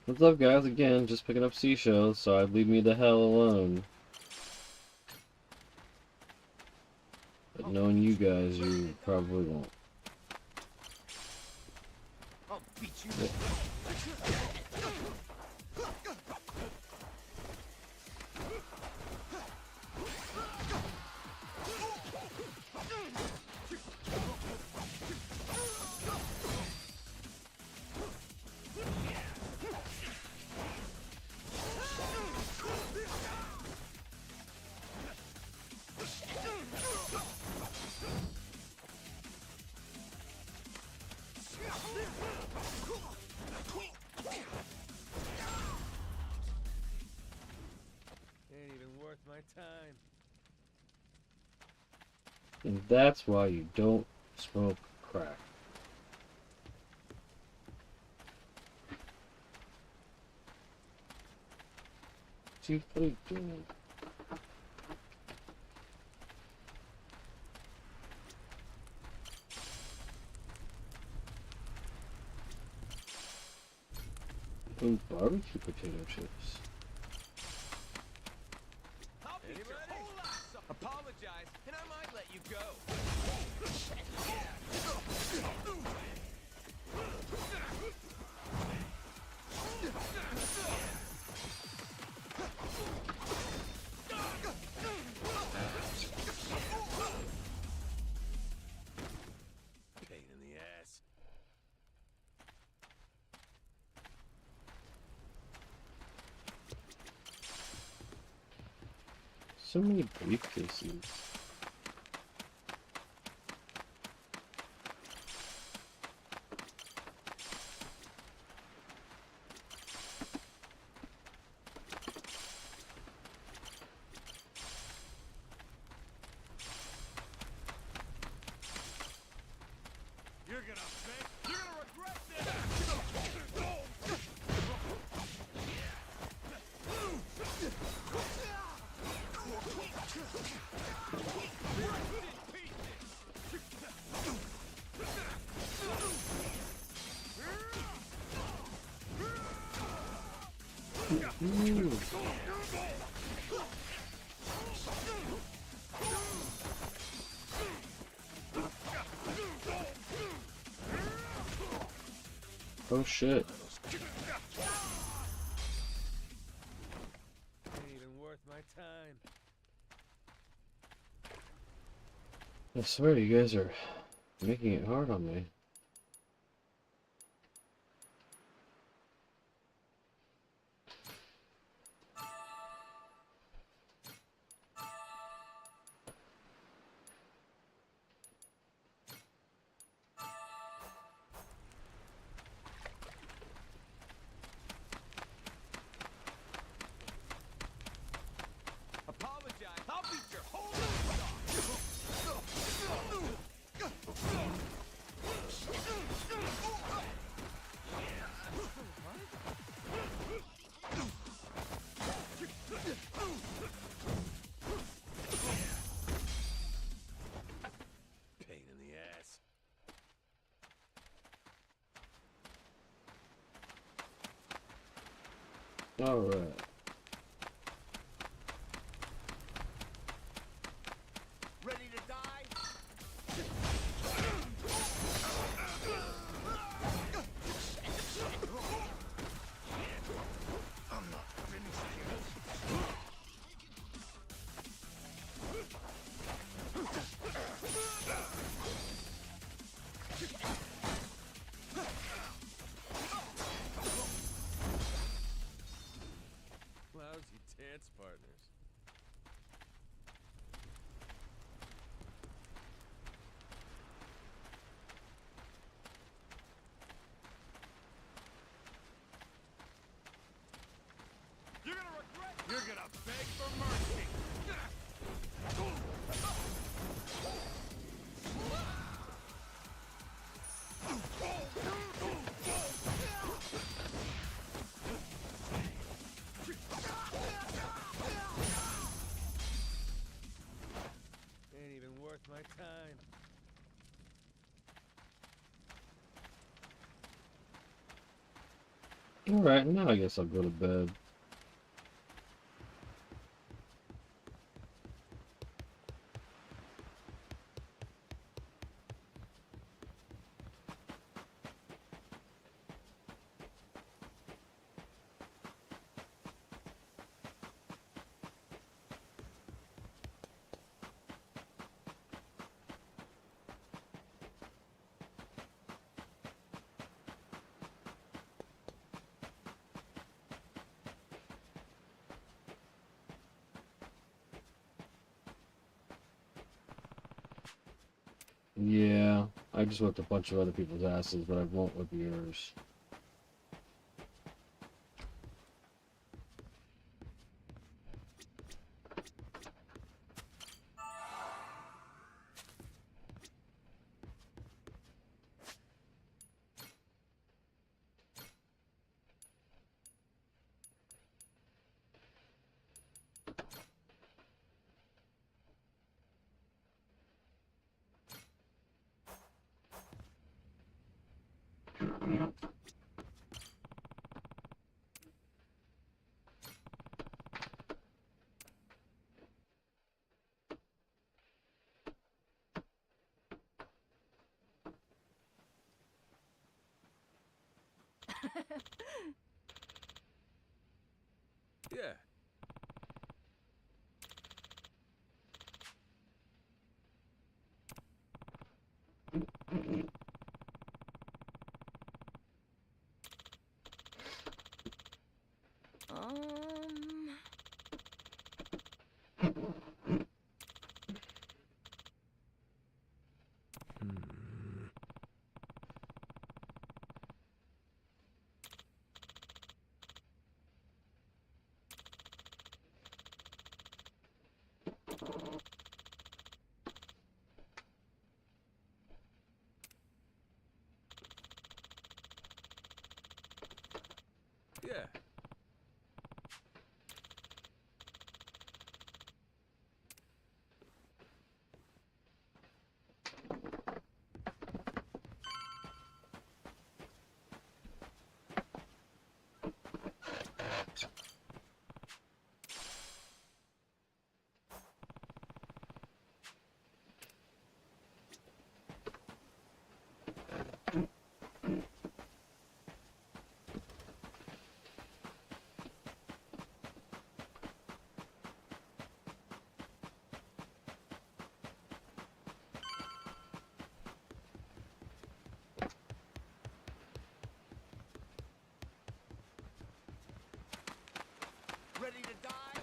What's up, guys? Again, just picking up seashells, so I'd leave me the hell alone. But knowing you guys, you probably won't. I'll beat you. Yeah. Ain't even worth my time. And that's why you don't smoke crack. Chief, what are you doing? Ooh, barbecue potato chips. I'll beat your whole ass up. Apologize, and I might let you go. Pain in the ass. So many briefcases. You're gonna beg. You're gonna regret this. Ooh. Oh shit. Ain't even worth my time. I swear you guys are making it hard on me. Alright. Ready to die? I'm not finished yet. Lousy dance partners. You're gonna regret. You're gonna beg for mercy. Ain't even worth my time. Alright, now I guess I'll go to bed. Yeah, I just whipped a bunch of other people's asses, but I won't whip yours. Yeah. Yeah. Ready to die?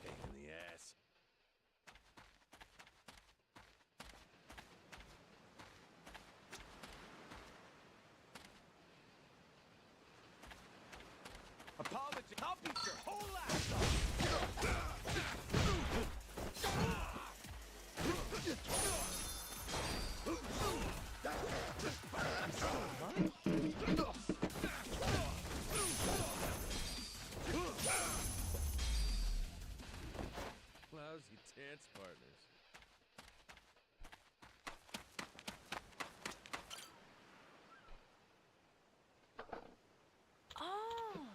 Pain in the ass. Apology. I'll beat your whole ass off. Lousy dance partners. Oh.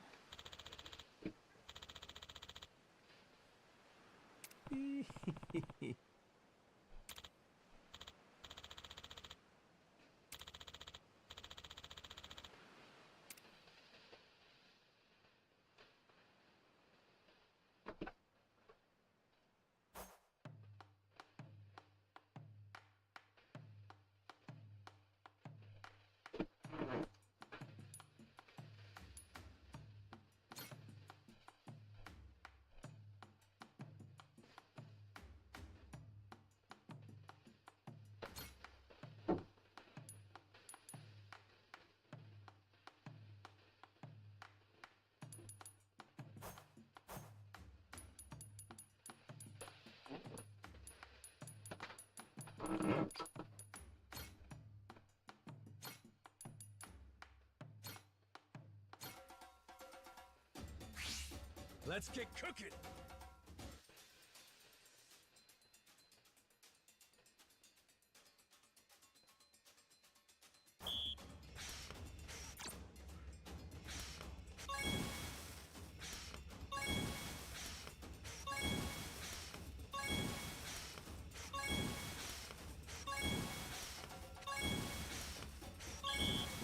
Let's get cooking.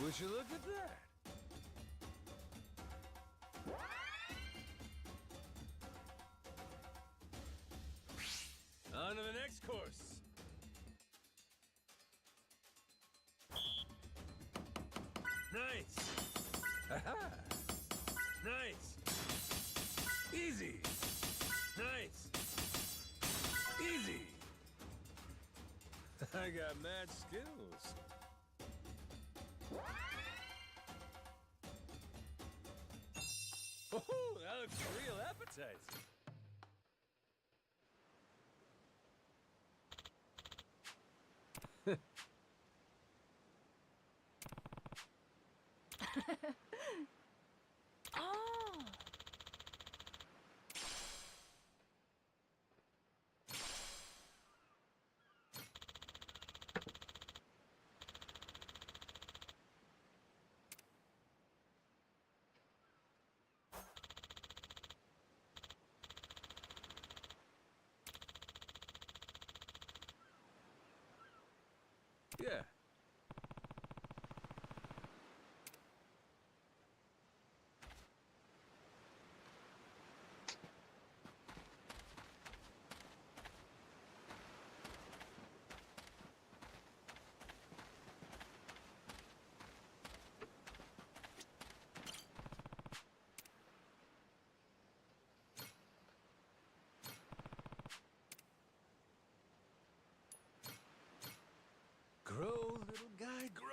Would you look at that? On to the next course. Nice. Aha. Nice. Easy. Nice. Easy. I got mad skills. Oh, that looks real appetizing. Oh. Yeah. Grow, little guy, grow.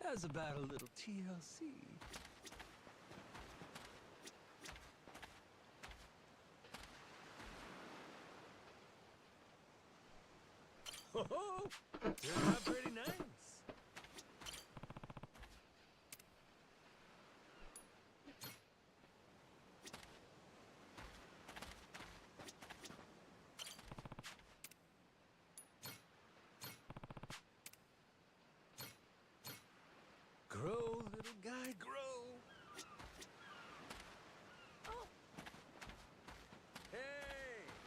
How's about a little TLC? Oh, turned out pretty nice. Grow, little guy, grow. Oh. Hey!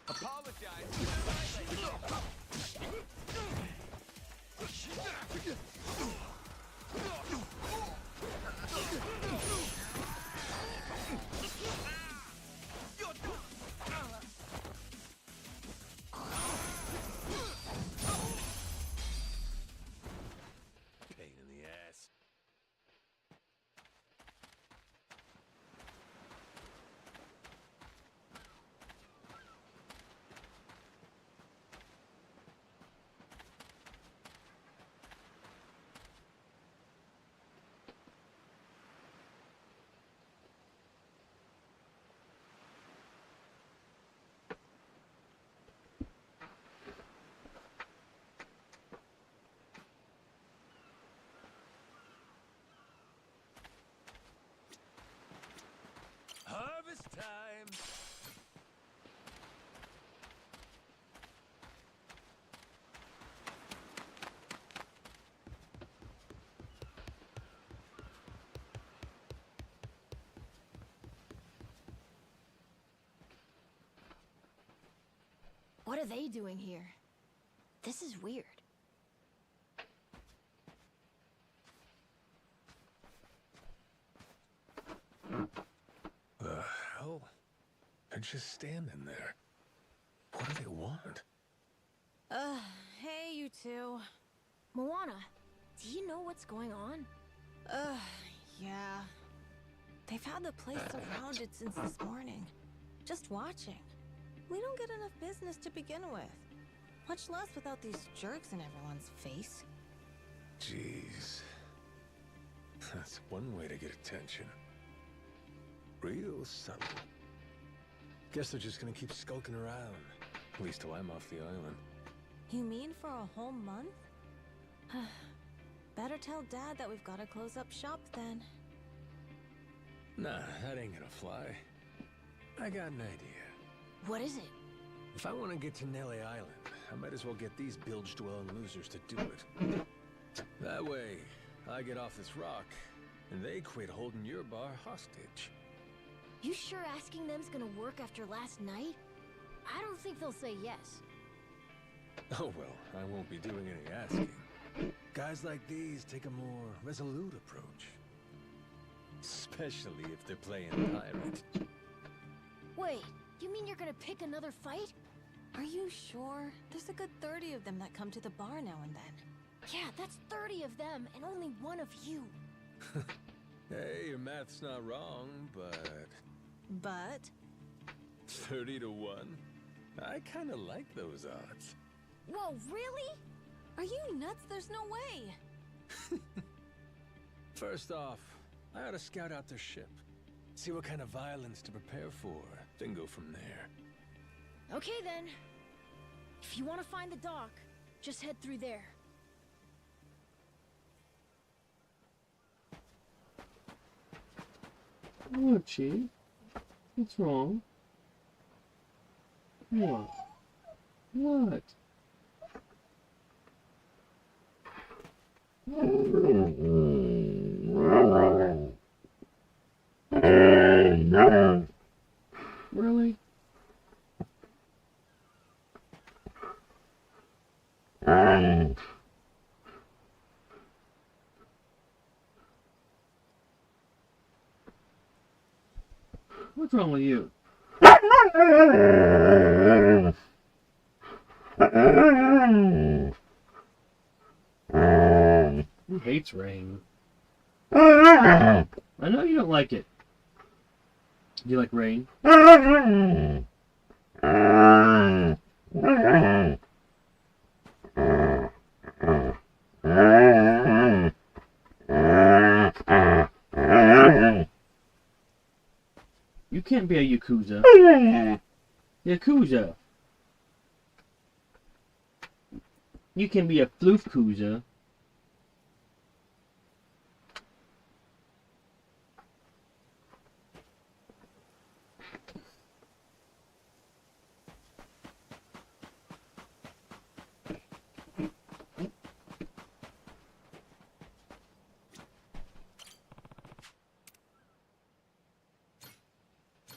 Apologize. Pain in the ass. What are they doing here? This is weird. The hell? They're just standing there. What do they want? Hey, you two. Moana, do you know what's going on? Yeah. They've had the place surrounded since this morning. Just watching. We don't get enough business to begin with. Much less without these jerks in everyone's face. Jeez. That's one way to get attention. Real subtle. Guess they're just gonna keep skulking around. At least till I'm off the island. You mean for a whole month? Better tell Dad that we've got to close up shop then. Nah, that ain't gonna fly. I got an idea. What is it? If I want to get to Nele Island, I might as well get these bilge-dwelling losers to do it. That way, I get off this rock, and they quit holding your bar hostage. You sure asking them's gonna work after last night? I don't think they'll say yes. Oh well, I won't be doing any asking. Guys like these take a more resolute approach. Especially if they're playing pirate. Wait, you mean you're gonna pick another fight? Are you sure? There's a good 30 of them that come to the bar now and then. Yeah, that's 30 of them and only one of you. Hey, your math's not wrong, but... But? 30 to 1? I kinda like those odds. Whoa, really? Are you nuts? There's no way. First off, I ought to scout out their ship. See what kind of violence to prepare for, then go from there. Okay then. If you want to find the dock, just head through there. What, Chief? What's wrong? What? What? Really? What's wrong with you? Who hates rain? I know you don't like it. Do you like rain? You can't be a Yakuza. Yakuza. You can be a Floofkuza.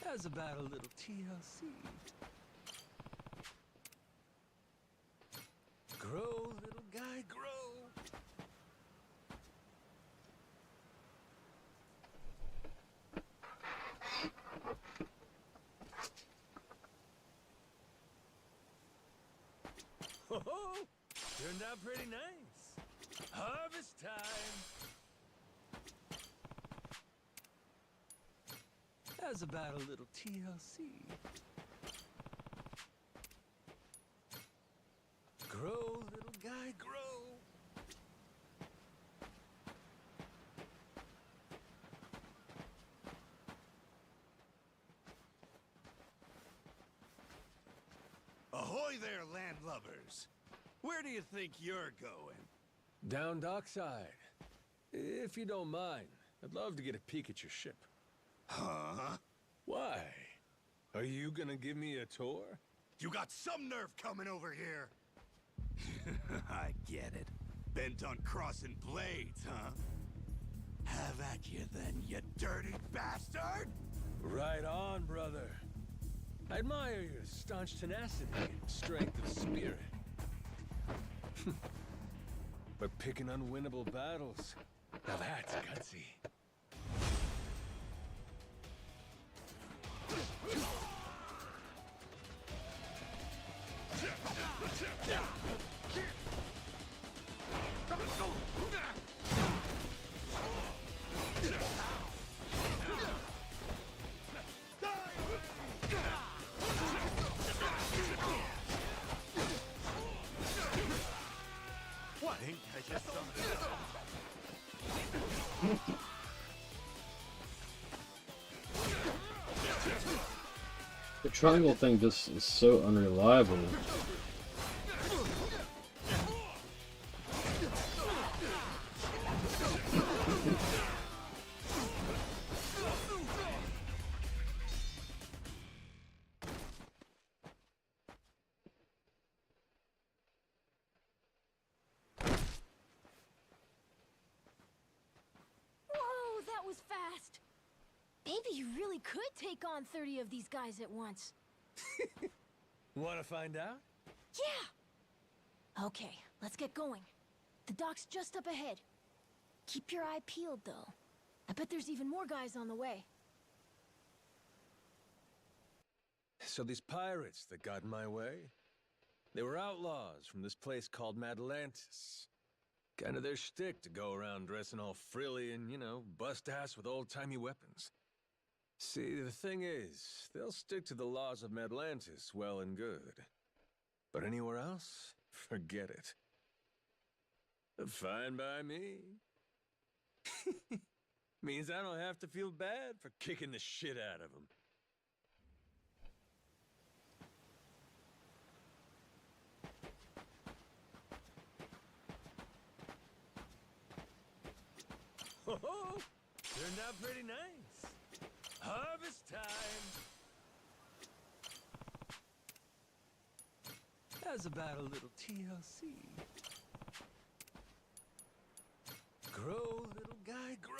How's about a little TLC? Grow, little guy, grow. Oh, turned out pretty nice. Harvest time. How's about a little TLC? Grow, little guy, grow. Ahoy there, landlubbers! Where do you think you're going? Down dockside. If you don't mind, I'd love to get a peek at your ship. Huh? Why? Are you gonna give me a tour? You got some nerve coming over here! I get it. Bent on crossing blades, huh? Have at you then, you dirty bastard! Right on, brother. I admire your staunch tenacity and strength of spirit. But picking unwinnable battles, now that's gutsy. What? I just saw The triangle thing just is so unreliable. Whoa, that was fast. Maybe you really could take on 30 of these guys at once. Want to find out? Yeah. Okay, let's get going. The dock's just up ahead. Keep your eye peeled, though. I bet there's even more guys on the way. So these pirates that got in my way, they were outlaws from this place called Madlantis. Kind of their shtick to go around dressing all frilly and, you know, bust ass with old-timey weapons. See, the thing is, they'll stick to the laws of Madlantis well and good. But anywhere else, forget it. Fine by me. Means I don't have to feel bad for kicking the shit out of them. Oh, turned out pretty nice. Harvest time. How's about a little TLC? Grow, little guy, grow.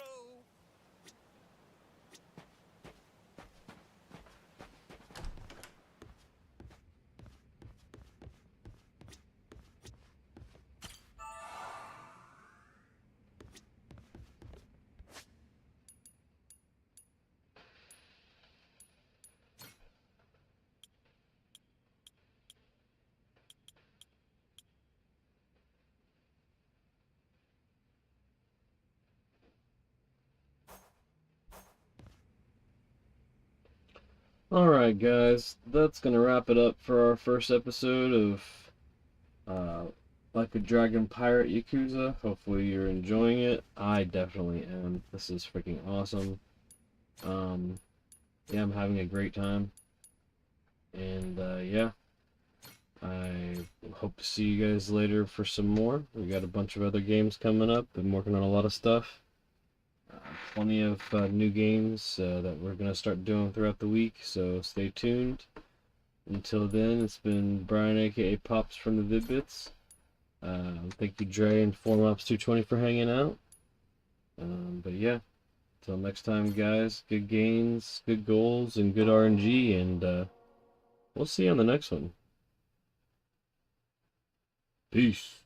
Alright guys, that's gonna wrap it up for our first episode of Like a Dragon Pirate Yakuza. Hopefully you're enjoying it. I definitely am. This is freaking awesome. Yeah, I'm having a great time. And yeah, I hope to see you guys later for some more. We got a bunch of other games coming up. Been working on a lot of stuff. Plenty of new games that we're going to start doing throughout the week, so stay tuned. Until then, it's been Brian, aka Pops from the Vid-Bits. Thank you, Dre and FormOps220 for hanging out. But yeah, until next time, guys, good gains, good goals, and good RNG, and we'll see you on the next one. Peace.